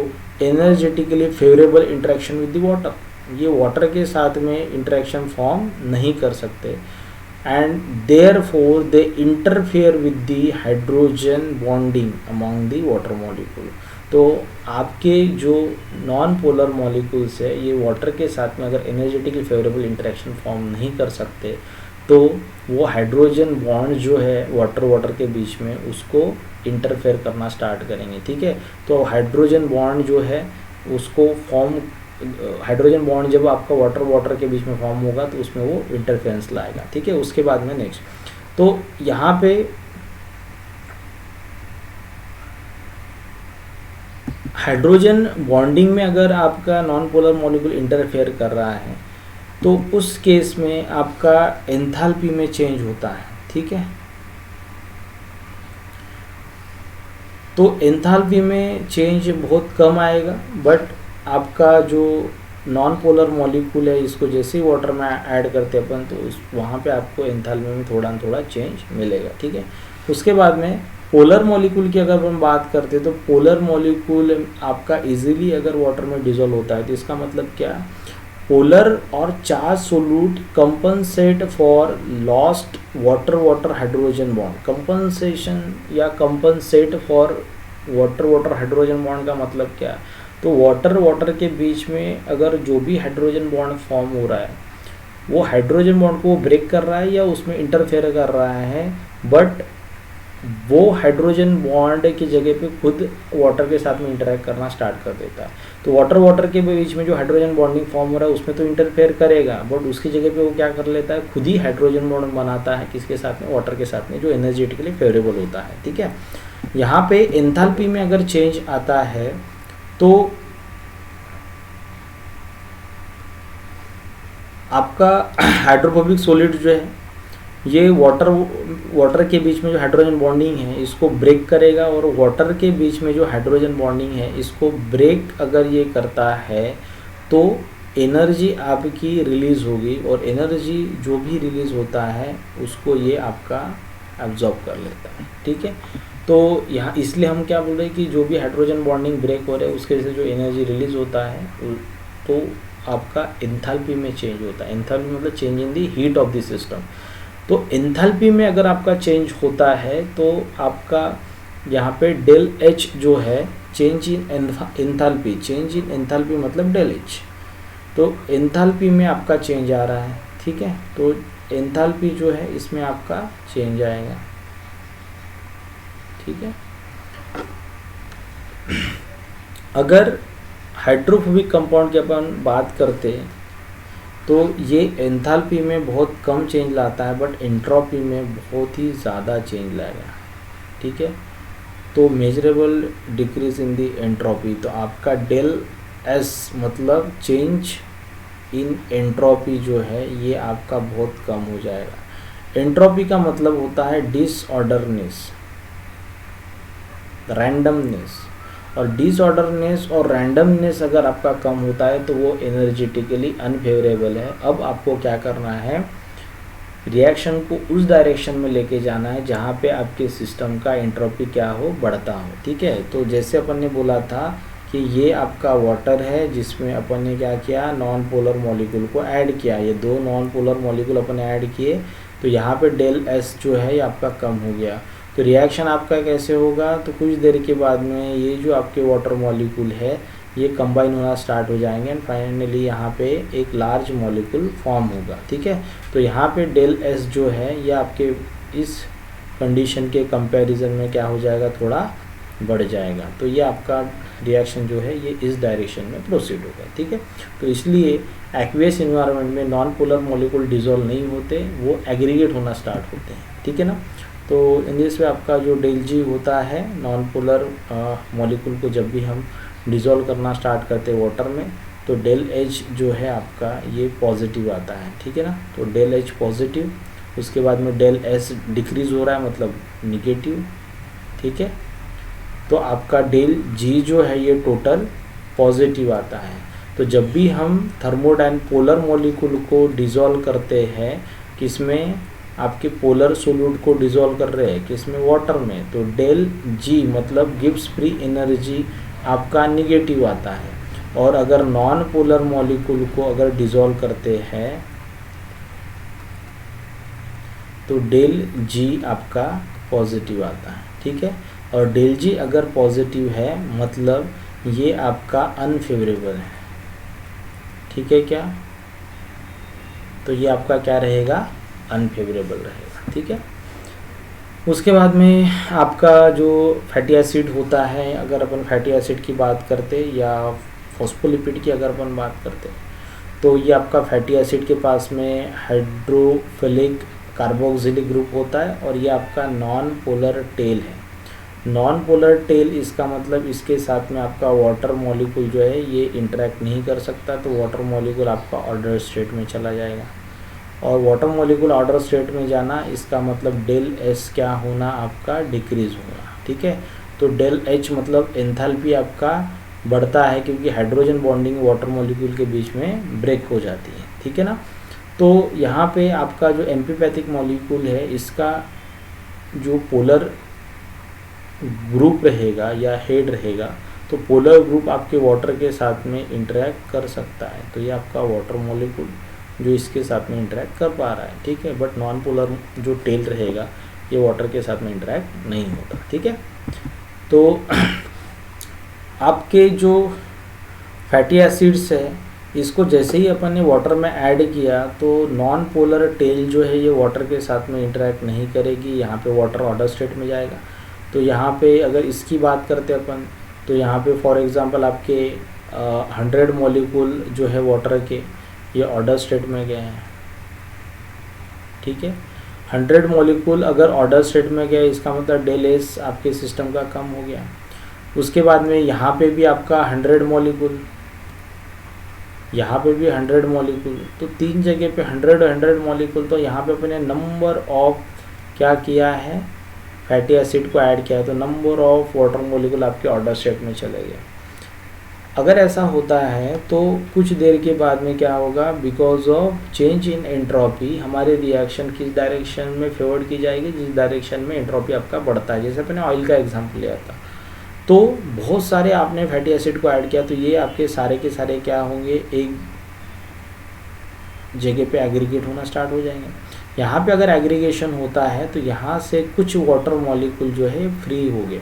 energetically favourable interaction with the water. ये वाटर के साथ में इंटरेक्शन फॉर्म नहीं कर सकते। and therefore they interfere with the hydrogen bonding among the water molecule. तो आपके जो नॉन पोलर मॉलिक्यूल्स है ये वाटर के साथ में अगर एनर्जेटिकली फेवरेबल इंटरेक्शन फॉर्म नहीं कर सकते तो वो हाइड्रोजन बॉन्ड जो है वाटर के बीच में उसको इंटरफेयर करना स्टार्ट करेंगे, ठीक है। तो हाइड्रोजन बॉन्ड जो है उसको फॉर्म, हाइड्रोजन बॉन्ड जब आपका वाटर के बीच में फॉर्म होगा तो उसमें वो इंटरफेरेंस लाएगा, ठीक है। उसके बाद में नेक्स्ट, तो यहाँ पे हाइड्रोजन बॉन्डिंग में अगर आपका नॉन पोलर मॉलिक्यूल इंटरफेयर कर रहा है तो उस केस में आपका एंथैल्पी में चेंज होता है, ठीक है। तो एंथैल्पी में चेंज बहुत कम आएगा, बट आपका जो नॉन पोलर मॉलिक्यूल है इसको जैसे ही वाटर में ऐड करते अपन तो वहाँ पे आपको एंथैल्पी में थोड़ा थोड़ा चेंज मिलेगा, ठीक है। उसके बाद में पोलर मॉलिक्यूल की अगर हम बात करते हैं तो पोलर मॉलिक्यूल आपका इजीली अगर वाटर में डिसॉल्व होता है तो इसका मतलब क्या, पोलर और charge solute compensate for lost water hydrogen bond. Compensation या compensate for water hydrogen bond का मतलब क्या, तो वाटर के बीच में अगर जो भी हाइड्रोजन बॉन्ड फॉर्म हो रहा है वो हाइड्रोजन बॉन्ड को ब्रेक कर रहा है या उसमें इंटरफेयर कर रहा है, बट वो हाइड्रोजन बॉन्ड की जगह पे खुद वाटर के साथ में इंटरेक्ट करना स्टार्ट कर देता है। तो वाटर के बीच में जो हाइड्रोजन बॉन्डिंग फॉर्म हो रहा है उसमें तो इंटरफेयर करेगा, बट उसकी जगह पे वो क्या कर लेता है, खुद ही हाइड्रोजन बॉन्ड बनाता है किसके साथ में, वाटर के साथ में, जो एनर्जेटिकली फेवरेबल होता है, ठीक है। यहाँ पे एंथैल्पी में अगर चेंज आता है तो आपका हाइड्रोफोबिक सॉलिड जो है ये वाटर के बीच में जो हाइड्रोजन बॉन्डिंग है इसको ब्रेक करेगा, और वाटर के बीच में जो हाइड्रोजन बॉन्डिंग है इसको ब्रेक अगर ये करता है तो एनर्जी आपकी रिलीज़ होगी, और एनर्जी जो भी रिलीज़ होता है उसको ये आपका एब्जॉर्ब कर लेता है, ठीक है। तो यहाँ इसलिए हम क्या बोल रहे हैं कि जो भी हाइड्रोजन बॉन्डिंग ब्रेक हो रहा है उसके वजह से जो एनर्जी रिलीज़ होता है तो आपका एंथैल्पी में चेंज होता है। एंथैल्पी मतलब change in the heat of the system. तो एंथैल्पी में अगर आपका चेंज होता है तो आपका यहाँ पे डेल एच जो है change in enthalpy, change in enthalpy मतलब डेल एच, तो एंथैल्पी में आपका चेंज आ रहा है, ठीक है। तो एंथैल्पी जो है इसमें आपका चेंज आएगा, ठीक है। अगर हाइड्रोफोबिक कंपाउंड की अपन बात करते हैं तो ये एंथैल्पी में बहुत कम चेंज लाता है, बट एंट्रोपी में बहुत ही ज़्यादा चेंज लाएगा, ठीक है। तो measurable decrease in the entropy, तो आपका डेल एस मतलब चेंज इन एंट्रोपी जो है ये आपका बहुत कम हो जाएगा। एंट्रोपी का मतलब होता है डिसऑर्डरनेस, रैंडमनेस, और डिसऑर्डरनेस और रैंडमनेस अगर आपका कम होता है तो वो एनर्जेटिकली अनफेवरेबल है। अब आपको क्या करना है, रिएक्शन को उस डायरेक्शन में लेके जाना है जहाँ पे आपके सिस्टम का एंट्रोपी क्या हो, बढ़ता हो, ठीक है। तो जैसे अपन ने बोला था कि ये आपका वाटर है जिसमें अपन ने क्या किया, नॉन पोलर मॉलिक्यूल को ऐड किया, ये दो नॉन पोलर मॉलिक्यूल अपन ने ऐड किए, तो यहाँ पे डेल एस जो है ये आपका कम हो गया। तो रिएक्शन आपका कैसे होगा, तो कुछ देर के बाद में ये जो आपके वाटर मॉलिक्यूल है ये कंबाइन होना स्टार्ट हो जाएंगे, एंड फाइनली यहाँ पे एक लार्ज मॉलिक्यूल फॉर्म होगा, ठीक है। तो यहाँ पे डेल एस जो है ये आपके इस कंडीशन के कंपैरिजन में क्या हो जाएगा, थोड़ा बढ़ जाएगा। तो ये आपका रिएक्शन जो है ये इस डायरेक्शन में प्रोसीड होगा, ठीक है। तो इसलिए एक्वियस इन्वायरमेंट में नॉन पोलर मॉलिक्यूल डिसॉल्व नहीं होते, वो एग्रीगेट होना स्टार्ट होते हैं, ठीक है ना। तो इन दिस वे आपका जो डेल जी होता है नॉन पोलर मॉलिक्यूल को जब भी हम डिसॉल्व करना स्टार्ट करते हैं वाटर में तो डेल एच जो है आपका ये पॉजिटिव आता है, ठीक है ना। तो डेल एच पॉजिटिव, उसके बाद में डेल एस डिक्रीज़ हो रहा है मतलब निगेटिव, ठीक है। तो आपका डेल जी जो है ये टोटल पॉजिटिव आता है। तो जब भी हम पोलर मॉलिक्यूल को डिसॉल्व करते हैं किसमें, आपके पोलर सोल्यूट को डिसॉल्व कर रहे हैं किसमें, वाटर में, तो डेल जी मतलब गिव्स फ्री एनर्जी आपका निगेटिव आता है। और अगर नॉन पोलर मॉलिक्यूल को अगर डिसॉल्व करते हैं तो डेल जी आपका पॉजिटिव आता है, ठीक है। और डेल जी अगर पॉजिटिव है मतलब ये आपका अनफेवरेबल है, ठीक है क्या। तो ये आपका क्या रहेगा, अनफेवरेबल रहेगा, ठीक है। उसके बाद में आपका जो फैटी एसिड होता है, अगर अपन फैटी एसिड की बात करते या फॉस्फोलिपिड की अगर अपन बात करते, तो ये आपका फैटी एसिड के पास में हाइड्रोफिलिक कार्बोक्सिलिक ग्रुप होता है और ये आपका नॉन पोलर टेल है। नॉन पोलर टेल इसका मतलब इसके साथ में आपका वाटर मॉलिक्यूल जो है ये इंटरेक्ट नहीं कर सकता, तो वाटर मॉलिक्यूल आपका ऑर्डर स्टेट में चला जाएगा। और वाटर मॉलिक्यूल ऑर्डर स्टेट में जाना इसका मतलब डेल एस क्या होना, आपका डिक्रीज होना, ठीक है। तो डेल एच मतलब एंथैल्पी आपका बढ़ता है क्योंकि हाइड्रोजन बॉन्डिंग वाटर मॉलिक्यूल के बीच में ब्रेक हो जाती है, ठीक है ना। तो यहाँ पे आपका जो एम्फीपैथिक मॉलिक्यूल है इसका जो पोलर ग्रुप रहेगा या हेड रहेगा, तो पोलर ग्रुप आपके वाटर के साथ में इंटरेक्ट कर सकता है, तो ये आपका वाटर मॉलिक्यूल जो इसके साथ में इंटरेक्ट कर पा रहा है, ठीक है। बट नॉन पोलर जो टेल रहेगा ये वाटर के साथ में इंटरेक्ट नहीं होता, ठीक है। तो आपके जो फैटी एसिड्स है इसको जैसे ही अपन ने वाटर में ऐड किया तो नॉन पोलर टेल जो है ये वाटर के साथ में इंटरेक्ट नहीं करेगी, यहाँ पे वाटर ऑर्डर स्टेट में जाएगा। तो यहाँ पे अगर इसकी बात करते अपन, तो यहाँ पे फॉर एग्जांपल आपके 100 मॉलिक्यूल जो है वाटर के ये ऑर्डर स्टेट में गए हैं, ठीक है। 100 मॉलिक्यूल अगर ऑर्डर स्टेट में गए इसका मतलब डेल एस आपके सिस्टम का कम हो गया। उसके बाद में यहाँ पे भी आपका 100 मॉलिक्यूल, यहाँ पे भी 100 मॉलिक्यूल, तो तीन जगह पे 100 मॉलिक्यूल, तो यहाँ पे अपने नंबर ऑफ क्या किया है, फैटी एसिड को ऐड किया है, तो नंबर ऑफ वाटर मॉलिक्यूल आपके ऑर्डर स्टेट में चले गए। अगर ऐसा होता है तो कुछ देर के बाद में क्या होगा, because of change in entropy हमारी रिएक्शन किस डायरेक्शन में फेवर्ड की जाएगी, जिस डायरेक्शन में एंट्रोपी आपका बढ़ता है। जैसे अपने ऑयल का एग्जांपल लिया था, तो बहुत सारे आपने फैटी एसिड को ऐड किया तो ये आपके सारे के सारे क्या होंगे, एक जगह पे एग्रीगेट होना स्टार्ट हो जाएंगे। यहाँ पे अगर एग्रीगेशन होता है तो यहाँ से कुछ वाटर मॉलिक्यूल जो है फ्री हो गए।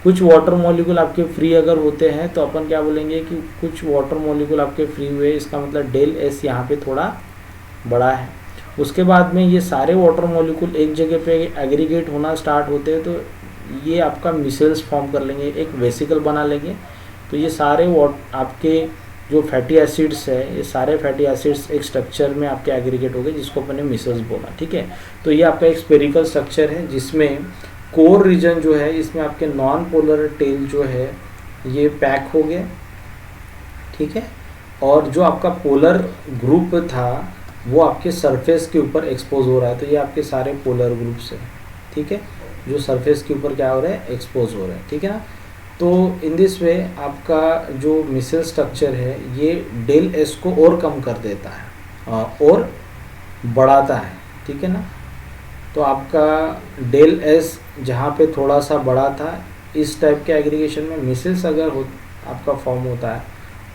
कुछ वाटर मॉलिक्यूल आपके फ्री अगर होते हैं तो अपन क्या बोलेंगे कि कुछ वाटर मॉलिक्यूल आपके फ्री हुए, इसका मतलब डेल एस यहाँ पे थोड़ा बड़ा है। उसके बाद में ये सारे वाटर मॉलिक्यूल एक जगह पे एग्रीगेट होना स्टार्ट होते हैं तो ये आपका मिसेल्स फॉर्म कर लेंगे, एक वेसिकल बना लेंगे। तो ये सारे आपके जो फैटी एसिड्स है, ये सारे फैटी एसिड्स एक स्ट्रक्चर में आपके एग्रीगेट हो गए जिसको अपने मिसेल्स बोला, ठीक है। तो ये आपका एक स्पेरिकल स्ट्रक्चर है जिसमें कोर रीजन जो है इसमें आपके नॉन पोलर टेल जो है ये पैक हो गए, ठीक है। और जो आपका पोलर ग्रुप था वो आपके सरफेस के ऊपर एक्सपोज हो रहा है, तो ये आपके सारे पोलर ग्रुप्स हैं, ठीक है, जो सरफेस के ऊपर क्या हो रहा है, एक्सपोज हो रहा है, ठीक है ना। तो इन दिस वे आपका जो मिसेल स्ट्रक्चर है ये डेल एस को और कम कर देता है और बढ़ाता है, ठीक है ना। तो आपका डेल एस जहाँ पे थोड़ा सा बड़ा था, इस टाइप के एग्रीगेशन में मिसेल्स अगर आपका फॉर्म होता है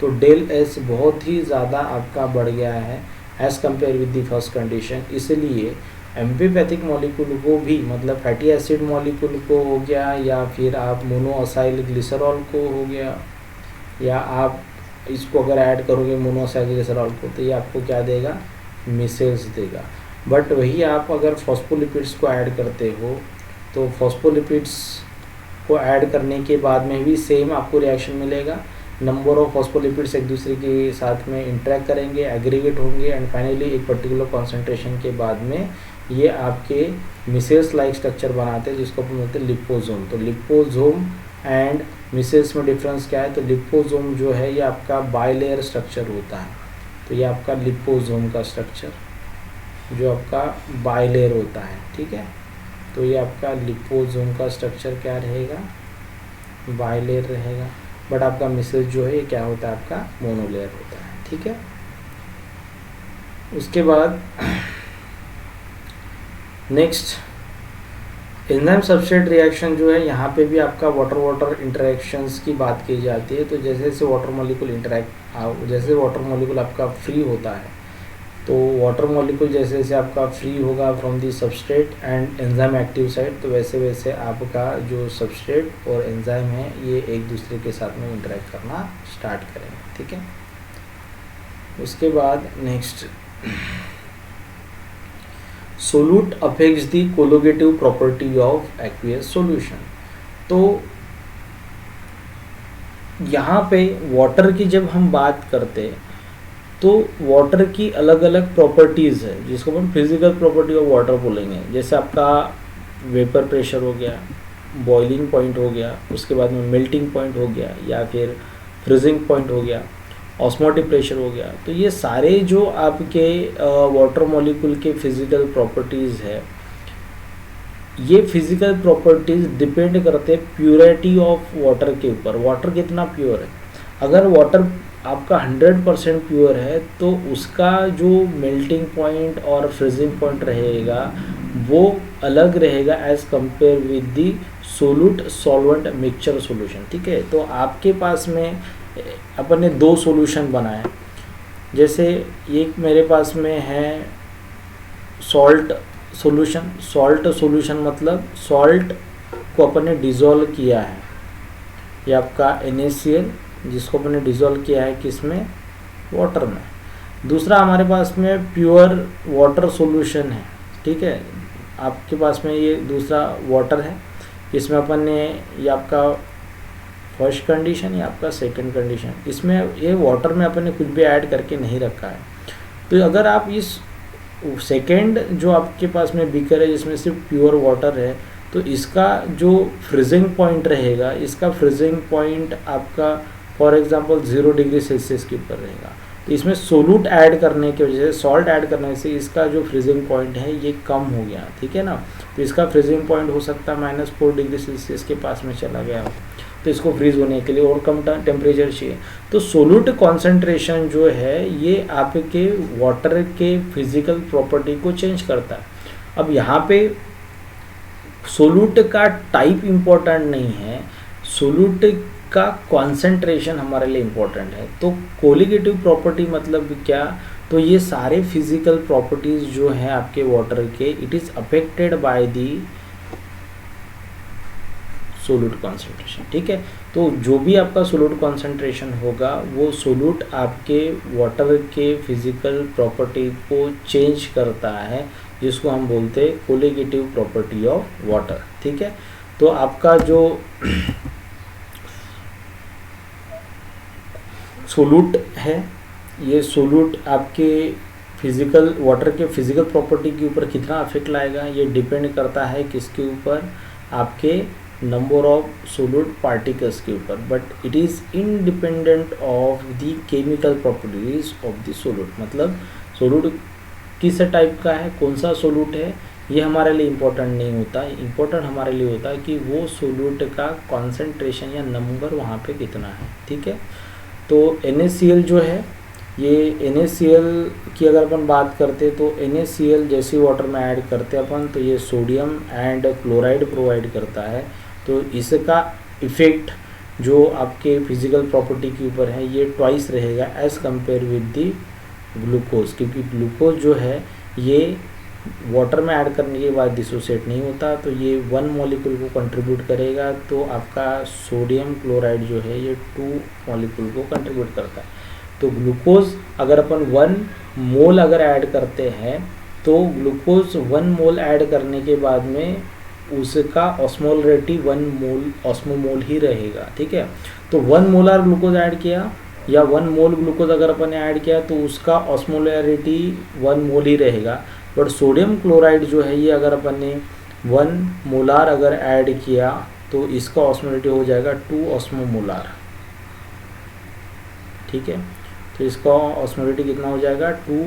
तो डेल एस बहुत ही ज़्यादा आपका बढ़ गया है as compare with the first condition. इसलिए एम्फीपैथिक मॉलिक्यूल को भी, मतलब फैटी एसिड मॉलिक्यूल को हो गया या फिर आप मोनोअसाइल ग्लिसरॉल को हो गया, या आप इसको अगर ऐड करोगे मोनोअसाइल ग्लिसरॉल को तो ये आपको क्या देगा, मिसेल्स देगा। बट वही आप अगर फॉस्फोलिपिड्स को ऐड करते हो तो फॉस्फोलिपिड्स को ऐड करने के बाद में भी सेम आपको रिएक्शन मिलेगा। नंबर ऑफ फॉस्फोलिपिड्स एक दूसरे के साथ में इंटरेक्ट करेंगे, एग्रीगेट होंगे एंड फाइनली एक पर्टिकुलर कॉन्सेंट्रेशन के बाद में ये आपके मिसेल्स लाइक स्ट्रक्चर बनाते हैं जिसको अपन बोलते हैं लिपोसोम। तो लिपोसोम एंड मिसेल्स में डिफरेंस क्या है, तो लिपोसोम जो है ये आपका बाइलेयर स्ट्रक्चर होता है, तो ये आपका लिपोसोम का स्ट्रक्चर जो आपका बाइलेयर होता है, ठीक है। तो ये आपका लिपोसोम का स्ट्रक्चर क्या रहेगा, बाइलेयर रहेगा। बट आपका मिसेल्स जो है ये क्या होता है, आपका मोनोलेयर होता है, ठीक है। उसके बाद नेक्स्ट एंजाइम सबस्ट्रेट रिएक्शन जो है, यहाँ पे भी आपका वाटर वाटर इंटरेक्शंस की बात की जाती है। तो जैसे जैसे वाटर मॉलिक्यूल इंटरेक्ट, जैसे वाटर मॉलिक्यूल आपका फ्री होता है तो वाटर मॉलिक्यूल जैसे जैसे आपका फ्री होगा from the substrate and enzyme active side, तो वैसे वैसे आपका जो सबस्ट्रेट और एंजाइम है ये एक दूसरे के साथ में इंटरेक्ट करना स्टार्ट करेंगे, ठीक है। उसके बाद next, solute affects the colligative property of aqueous solution. तो यहाँ पे वाटर की जब हम बात करते हैं तो वाटर की अलग अलग प्रॉपर्टीज़ है जिसको हम फिजिकल प्रॉपर्टी ऑफ वाटर बोलेंगे। जैसे आपका वेपर प्रेशर हो गया, बॉइलिंग पॉइंट हो गया, उसके बाद में मेल्टिंग पॉइंट हो गया, या फिर फ्रीजिंग पॉइंट हो गया, ऑस्मोटिक प्रेशर हो गया। तो ये सारे जो आपके वाटर मॉलिक्यूल के फिजिकल प्रॉपर्टीज़ है, ये फिजिकल प्रॉपर्टीज़ डिपेंड करते हैं प्योरिटी ऑफ वाटर के ऊपर, वाटर कितना प्योर है। अगर वाटर आपका 100% प्योर है तो उसका जो मेल्टिंग पॉइंट और फ्रीजिंग पॉइंट रहेगा वो अलग रहेगा as compare with the solute solvent mixture solution, ठीक है। तो आपके पास में अपन ने दो सॉल्यूशन बनाए, जैसे एक मेरे पास में है सॉल्ट सॉल्यूशन। सॉल्ट सॉल्यूशन मतलब सॉल्ट को अपन ने डिज़ोल्व किया है, ये आपका NaCl जिसको अपन ने डिज़ोल्व किया है किसमें, वाटर में। दूसरा हमारे पास में प्योर वाटर सॉल्यूशन है, ठीक है। आपके पास में ये दूसरा वाटर है, इसमें अपन ने ये आपका फर्स्ट कंडीशन या आपका सेकंड कंडीशन, इसमें ये वाटर में अपन ने कुछ भी ऐड करके नहीं रखा है। तो अगर आप इस सेकेंड जो आपके पास में बीकर है जिसमें सिर्फ प्योर वाटर है, तो इसका जो फ्रीजिंग पॉइंट रहेगा, इसका फ्रीजिंग पॉइंट आपका फॉर एग्जांपल 0 डिग्री सेल्सियस के ऊपर रहेगा। तो इसमें सोल्यूट ऐड करने की वजह से, सॉल्ट ऐड करने से इसका जो फ्रीजिंग पॉइंट है ये कम हो गया, ठीक है ना। तो इसका फ्रीजिंग पॉइंट हो सकता है -4 डिग्री सेल्सियस के पास में चला गया हो, तो इसको फ्रीज होने के लिए और कम टेम्परेचर चाहिए। तो सोल्यूट कॉन्सेंट्रेशन जो है ये आपके वाटर के फिजिकल प्रॉपर्टी को चेंज करता है। अब यहाँ पे सोल्यूट का टाइप इम्पोर्टेंट नहीं है, सोल्यूट का कॉन्सेंट्रेशन हमारे लिए इम्पोर्टेंट है। तो कोलिगेटिव प्रॉपर्टी मतलब क्या, तो ये सारे फिजिकल प्रॉपर्टीज़ जो हैं आपके वाटर के, it is affected by the solute concentration, ठीक है। तो जो भी आपका सोल्यूट कॉन्सेंट्रेशन होगा वो सोल्यूट आपके वाटर के फिजिकल प्रॉपर्टी को चेंज करता है, जिसको हम बोलते हैं कोलिगेटिव प्रॉपर्टी ऑफ वाटर, ठीक है। तो आपका जो सोल्यूट है, ये सोल्यूट आपके फिजिकल वाटर के फिजिकल प्रॉपर्टी के ऊपर कितना अफेक्ट लाएगा, ये डिपेंड करता है किसके ऊपर, आपके नंबर ऑफ सोल्यूट पार्टिकल्स के ऊपर, but it is independent of the chemical properties of the solute. मतलब सोल्यूट किस टाइप का है, कौन सा सोल्यूट है, ये हमारे लिए इम्पोर्टेंट नहीं होता। इम्पोर्टेंट हमारे लिए होता है कि वो सोल्यूट का कॉन्सेंट्रेशन या नंबर वहाँ पे कितना है, ठीक है। तो NaCl जो है, ये NaCl की अगर अपन बात करते तो NaCl जैसे वाटर में ऐड करते अपन तो ये सोडियम एंड क्लोराइड प्रोवाइड करता है। तो इसका इफ़ेक्ट जो आपके फिजिकल प्रॉपर्टी के ऊपर है ये ट्वाइस रहेगा as compare with the glucose, क्योंकि ग्लूकोज जो है ये वाटर में ऐड करने के बाद डिसोसिएट नहीं होता, तो ये 1 मॉलिक्यूल को कंट्रीब्यूट करेगा। तो आपका सोडियम क्लोराइड जो है ये 2 मॉलिक्यूल को कंट्रीब्यूट करता है। तो ग्लूकोज अगर अपन 1 मोल अगर ऐड करते हैं तो ग्लूकोज 1 मोल ऐड करने के बाद में उसका ऑस्मोलरिटी 1 मोल ऑस्मोमोल ही रहेगा, ठीक है। तो 1 मोलर ग्लूकोज ऐड किया या 1 मोल ग्लूकोज अगर अपन ने ऐड किया तो उसका ऑस्मोलरिटी 1 मोल ही रहेगा। बट सोडियम क्लोराइड जो है ये अगर अपन ने 1 मोलार अगर ऐड किया तो इसका ऑस्मोलरिटी हो जाएगा 2 ऑस्मोमोलार, ठीक है। तो इसका ऑस्मोलरिटी कितना हो जाएगा 2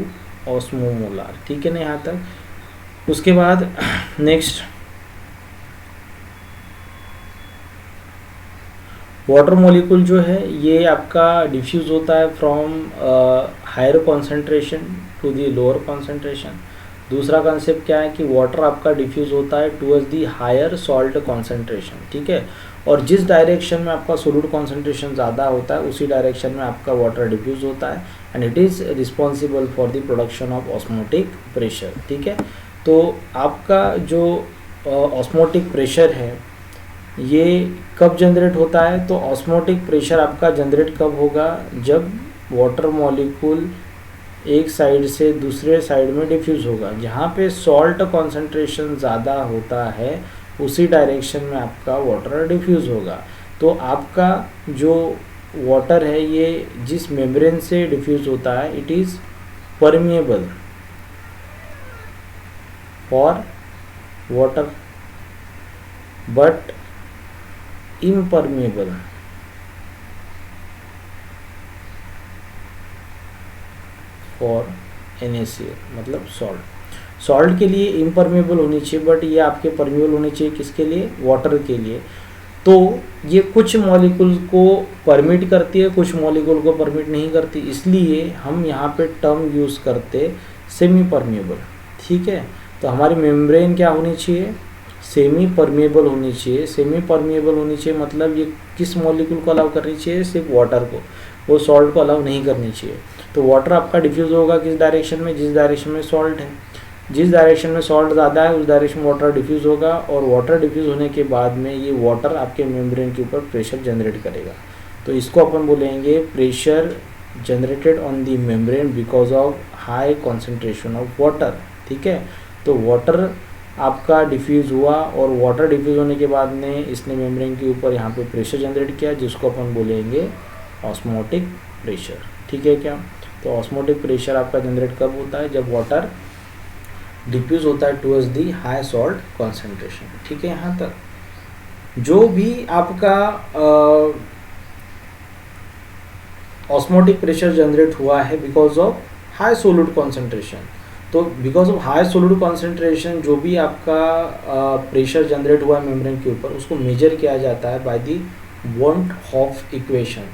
ऑस्मोमोलार, ठीक है ना यहाँ तक। उसके बाद नेक्स्ट वाटर मॉलिक्यूल जो है ये आपका डिफ्यूज़ होता है from higher concentration to the lower concentration. दूसरा कंसेप्ट क्या है कि वाटर आपका डिफ्यूज़ होता है towards the higher salt concentration, ठीक है। और जिस डायरेक्शन में आपका सोल्यूट कॉन्सेंट्रेशन ज़्यादा होता है उसी डायरेक्शन में आपका वाटर डिफ्यूज़ होता है, and it is responsible for the production of osmotic pressure. ठीक है, तो आपका जो ऑस्मोटिक प्रेशर है ये कब जनरेट होता है? तो ऑस्मोटिक प्रेशर आपका जनरेट कब होगा? जब वाटर मॉलिक्यूल एक साइड से दूसरे साइड में डिफ्यूज़ होगा। जहाँ पे सॉल्ट कॉन्सेंट्रेशन ज़्यादा होता है उसी डायरेक्शन में आपका वाटर डिफ्यूज़ होगा। तो आपका जो वाटर है ये जिस मेम्ब्रेन से डिफ्यूज़ होता है it is permeable for water but impermeable for NaCl, मतलब सॉल्ट के लिए इम्परमेबल होनी चाहिए, बट ये आपके परमेबल होने चाहिए किसके लिए? वाटर के लिए। तो ये कुछ मॉलिक्यूल को परमिट करती है, कुछ मॉलिक्यूल को परमिट नहीं करती, इसलिए हम यहाँ पे टर्म यूज़ करते सेमी परमेबल। ठीक है, तो हमारी मेम्ब्रेन क्या होनी चाहिए? सेमी परमेबल होनी चाहिए। सेमी परमेबल होनी चाहिए मतलब ये किस मॉलिक्यूल को अलाउ करनी चाहिए? सिर्फ वाटर को, वो सॉल्ट को अलाउ नहीं करनी चाहिए। तो वाटर आपका डिफ्यूज़ होगा किस डायरेक्शन में? जिस डायरेक्शन में सॉल्ट है। जिस डायरेक्शन में सॉल्ट ज़्यादा है उस डायरेक्शन में वाटर डिफ्यूज़ होगा, और वाटर डिफ्यूज़ होने के बाद में ये वाटर आपके मेम्ब्रेन के ऊपर प्रेशर जनरेट करेगा। तो इसको अपन बोलेंगे pressure generated on the membrane because of high concentration of water. ठीक है, तो वाटर आपका डिफ्यूज़ हुआ और वाटर डिफ्यूज़ होने के बाद में इसने मेम्ब्रेन के ऊपर यहाँ पे प्रेशर जनरेट किया जिसको अपन बोलेंगे ऑस्मोटिक प्रेशर। ठीक है क्या? तो ऑस्मोटिक प्रेशर आपका जनरेट कब होता है? जब वाटर डिफ्यूज़ होता है towards the high salt concentration. ठीक है, यहाँ तक जो भी आपका ऑस्मोटिक प्रेशर जनरेट हुआ है because of high solute concentration. तो because of high solute concentration जो भी आपका प्रेशर जनरेट हुआ है मेम्ब्रेन के ऊपर उसको मेजर किया जाता है by the van't Hoff equation.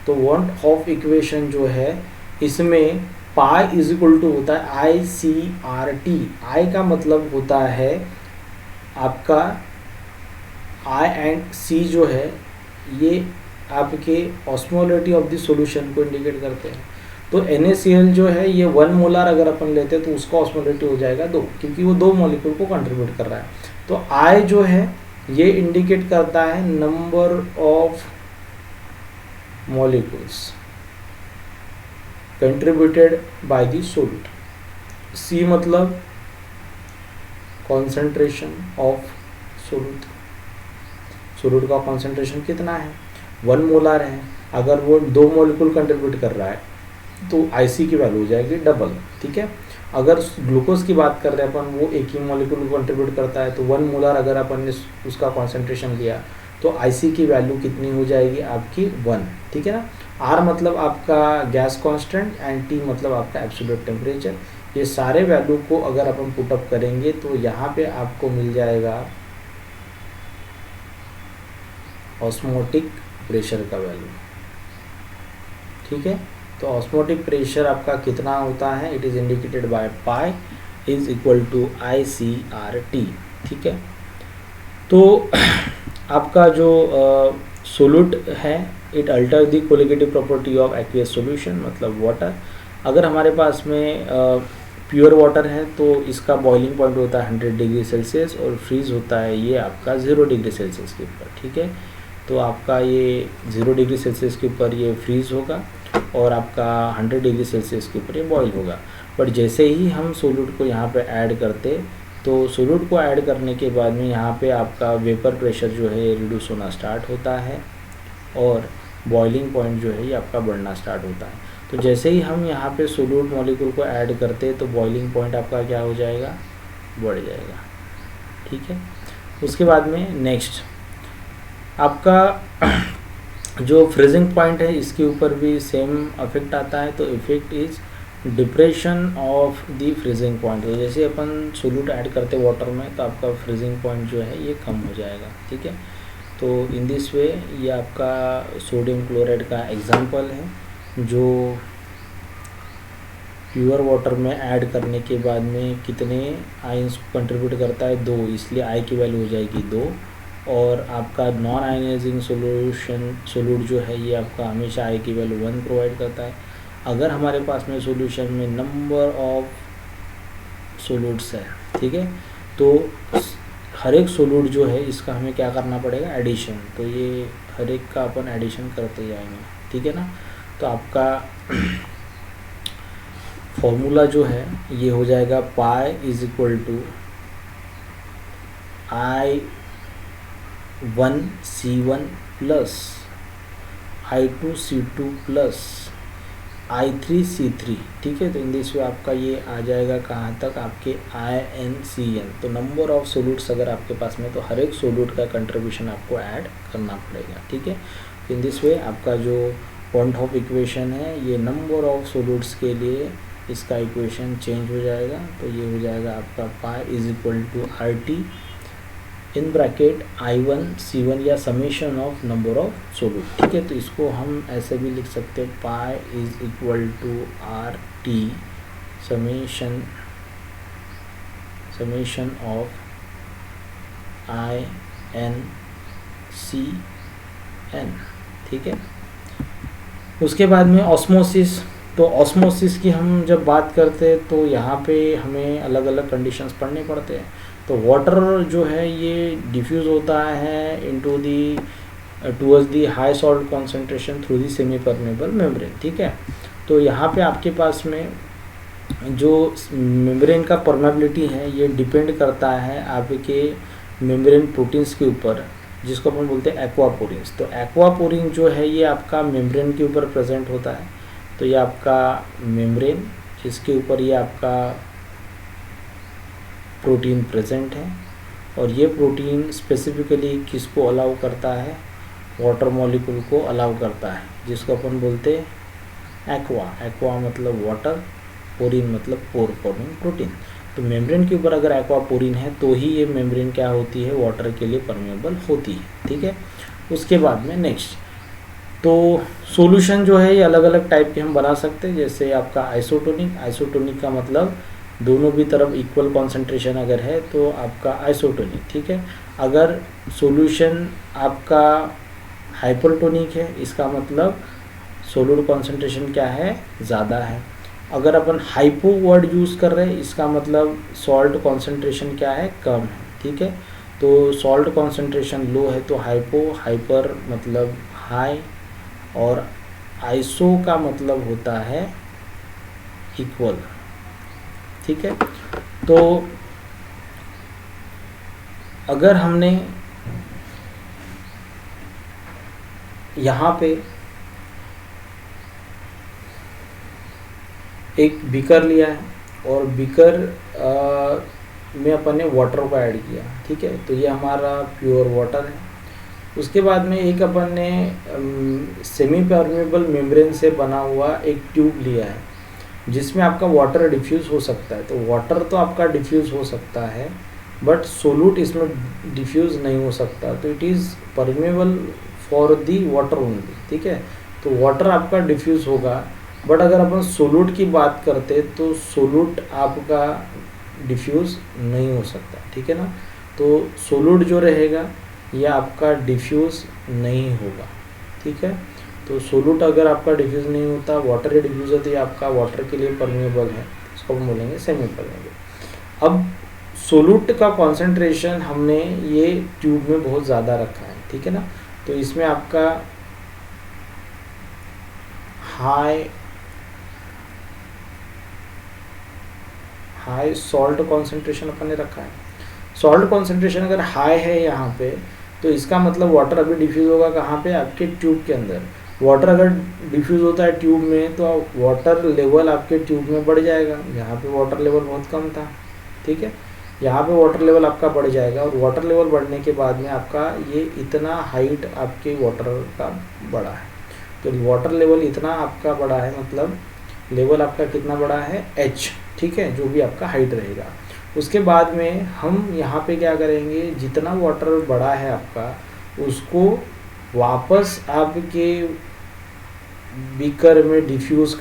तो वॉन हॉफ इक्वेशन जो है इसमें पाई इज इक्वल टू होता है ICRT। आई का मतलब होता है आपका I एंड C जो है ये आपके ऑस्मोलिटी ऑफ द सॉल्यूशन को इंडिकेट करते हैं। तो NaCl जो है ये 1 मोलर अगर अपन लेते हैं तो उसका ऑस्मोलिटी हो जाएगा 2, क्योंकि वो 2 मॉलिक्यूल को कंट्रीब्यूट कर रहा है। तो I जो है ये इंडिकेट करता है number of molecules contributed by the solute. C मतलब कॉन्सेंट्रेशन ऑफ सोल्यूट। सोल्यूट का कॉन्सेंट्रेशन कितना है? 1 मोलर है। अगर वो 2 मॉलिक्यूल कंट्रीब्यूट कर रहा है तो IC की वैल्यू हो जाएगी डबल। ठीक है, अगर ग्लूकोज की बात कर रहे हैं अपन वो एक ही मॉलिक्यूल को कंट्रीब्यूट करता है तो 1 मोलर अगर अपन ने उसका कॉन्सेंट्रेशन लिया तो IC की वैल्यू कितनी हो जाएगी आपकी 1। ठीक है ना। R मतलब आपका गैस कांस्टेंट एंड T मतलब आपका एब्सोल्यूट टेम्परेचर। ये सारे वैल्यू को अगर अपन पुटअप करेंगे तो यहाँ पे आपको मिल जाएगा ऑस्मोटिक प्रेशर का वैल्यू। ठीक है, तो ऑस्मोटिक प्रेशर आपका कितना होता है? It is indicated by pi is equal to ICRT। ठीक है, तो आपका जो सोल्यूट है it alter the colligative property of aqueous solution मतलब वाटर। अगर हमारे पास में प्योर वाटर है तो इसका बॉइलिंग पॉइंट होता है 100 डिग्री सेल्सियस और फ्रीज होता है ये आपका 0 डिग्री सेल्सियस के ऊपर। ठीक है, तो आपका ये 0 डिग्री सेल्सियस के ऊपर ये फ्रीज होगा और आपका 100 डिग्री सेल्सियस के ऊपर ये बॉईल होगा। बट जैसे ही हम सोल्यूट को यहाँ पे ऐड करते तो सोल्यूट को ऐड करने के बाद में यहाँ पे आपका वेपर प्रेशर जो है ये रिड्यूस होना स्टार्ट होता है और बॉइलिंग पॉइंट जो है ये आपका बढ़ना स्टार्ट होता है। तो जैसे ही हम यहाँ पे सोल्यूट मॉलिक्यूल को ऐड करते तो बॉइलिंग पॉइंट आपका क्या हो जाएगा? बढ़ जाएगा। ठीक है, उसके बाद में नेक्स्ट आपका जो फ्रीजिंग पॉइंट है इसके ऊपर भी सेम इफेक्ट आता है। तो effect is depression of the freezing point. तो जैसे अपन सोल्यूट ऐड करते वाटर में तो आपका फ्रीजिंग पॉइंट जो है ये कम हो जाएगा। ठीक है, तो इन दिस वे ये आपका सोडियम क्लोराइड का एग्जांपल है जो प्योर वाटर में ऐड करने के बाद में कितने आयंस को कंट्रीब्यूट करता है? 2, इसलिए आई की वैल्यू हो जाएगी 2। और आपका नॉन आयनाइजिंग सोल्यूट जो है ये आपका हमेशा I की वैल्यू 1 प्रोवाइड करता है। अगर हमारे पास में सॉल्यूशन में नंबर ऑफ सोल्यूट्स है, ठीक है, तो हर एक सोल्यूट जो है इसका हमें क्या करना पड़ेगा, एडिशन। तो ये हर एक का अपन एडिशन करते जाएंगे, ठीक है ना। तो आपका फॉर्मूला जो है ये हो जाएगा pi is equal to I1C1 plus I2C2 plus I3C3, ठीक है। तो इन दिस वे आपका ये आ जाएगा कहाँ तक, आपके INCN। तो नंबर ऑफ सोल्यूट्स अगर आपके पास में, तो हर एक सोल्यूट का कंट्रीब्यूशन आपको ऐड करना पड़ेगा, ठीक है। तो इन दिस वे आपका जो पॉइंट ऑफ इक्वेशन है ये नंबर ऑफ सोल्यूट्स के लिए इसका इक्वेशन चेंज हो जाएगा। तो ये हो जाएगा आपका pi is equal to RT in bracket I1C1 या summation of number of solute, ठीक है। तो इसको हम ऐसे भी लिख सकते हैं, pi is equal to RT summation of INCN, ठीक है। उसके बाद में ऑस्मोसिस। तो ऑस्मोसिस की हम जब बात करते हैं तो यहाँ पे हमें अलग अलग कंडीशंस पढ़ने पड़ते हैं। तो वाटर जो है ये डिफ्यूज़ होता है into the towards the high salt concentration through the semi permeable membrane, ठीक है। तो यहाँ पे आपके पास में जो मेम्ब्रेन का परमेबिलिटी है ये डिपेंड करता है आपके मेम्ब्रेन प्रोटीन्स के ऊपर, जिसको अपन बोलते हैं एक्वापोरिन्स। तो एक्वापोरिन जो है ये आपका मेम्ब्रेन के ऊपर प्रेजेंट होता है। तो ये आपका मेम्ब्रेन, जिसके ऊपर ये आपका प्रोटीन प्रेजेंट है, और ये प्रोटीन स्पेसिफिकली किसको अलाउ करता है, वाटर मॉलिक्यूल को अलाउ करता है, जिसको अपन बोलते हैं एक्वा मतलब वाटर, पोरिन मतलब पोर फॉर्मिंग प्रोटीन। तो मेम्ब्रेन के ऊपर अगर एक्वापोरिन है तो ही ये मेम्ब्रेन क्या होती है, वाटर के लिए परमेबल होती है, ठीक है। उसके बाद में नेक्स्ट, तो सॉल्यूशन जो है ये अलग अलग टाइप के हम बना सकते हैं। जैसे आपका आइसोटोनिक का मतलब दोनों भी तरफ इक्वल कॉन्सेंट्रेशन अगर है तो आपका आइसोटोनिक, ठीक है। अगर सॉल्यूशन आपका हाइपरटोनिक है, इसका मतलब सोल्यूट कॉन्सेंट्रेशन क्या है, ज़्यादा है। अगर अपन हाइपो वर्ड यूज़ कर रहे हैं, इसका मतलब सॉल्ट कॉन्सेंट्रेशन क्या है, कम है, ठीक है। तो सॉल्ट कॉन्सेंट्रेशन लो है तो हाइपो, हाइपर मतलब हाई, और आइसो का मतलब होता है इक्वल, ठीक है। तो अगर हमने यहाँ पे एक बीकर लिया है और बीकर में अपन ने वाटर को ऐड किया, ठीक है। तो ये हमारा प्योर वाटर है। उसके बाद में एक अपन ने सेमी परमेबल मेम्ब्रेन से बना हुआ एक ट्यूब लिया है, जिसमें आपका वाटर डिफ्यूज़ हो सकता है। तो वाटर तो आपका डिफ्यूज़ हो सकता है, बट सोल्यूट इसमें डिफ्यूज़ नहीं हो सकता। तो it is permeable for the water only, ठीक है। तो वाटर आपका डिफ्यूज़ होगा, बट अगर अपन सोल्यूट की बात करते तो सोल्यूट आपका डिफ्यूज़ नहीं हो सकता, ठीक है ना। तो सोल्यूट जो रहेगा ये आपका डिफ्यूज़ नहीं होगा, ठीक है। तो सोल्यूट अगर आपका डिफ्यूज़ नहीं होता, वाटर ही डिफ्यूज़ होता है, आपका वाटर के लिए परमेबल है, इसको हम बोलेंगे सेमी परमेबल। अब सोल्यूट का कॉन्सेंट्रेशन हमने ये ट्यूब में बहुत ज़्यादा रखा है, ठीक है ना। तो इसमें आपका हाई सॉल्ट कॉन्सेंट्रेशन अपन ने रखा है। सॉल्ट कॉन्सेंट्रेशन अगर हाई है यहाँ पे, तो इसका मतलब वाटर अभी डिफ्यूज़ होगा कहाँ पे, आपके ट्यूब के अंदर। वाटर अगर डिफ्यूज़ होता है ट्यूब में तो वाटर लेवल आपके ट्यूब में बढ़ जाएगा। यहाँ पे वाटर लेवल बहुत कम था, ठीक है। यहाँ पे वाटर लेवल आपका बढ़ जाएगा, और वाटर लेवल बढ़ने के बाद में आपका ये इतना हाइट आपके वाटर का बढ़ा है। तो वाटर लेवल इतना आपका बढ़ा है, मतलब लेवल आपका कितना बड़ा है, h, ठीक है, जो भी आपका हाइट रहेगा। उसके बाद में हम यहाँ पे क्या करेंगे, जितना वाटर बड़ा है आपका उसको वापस आपके बीकर में डिफ्यूज़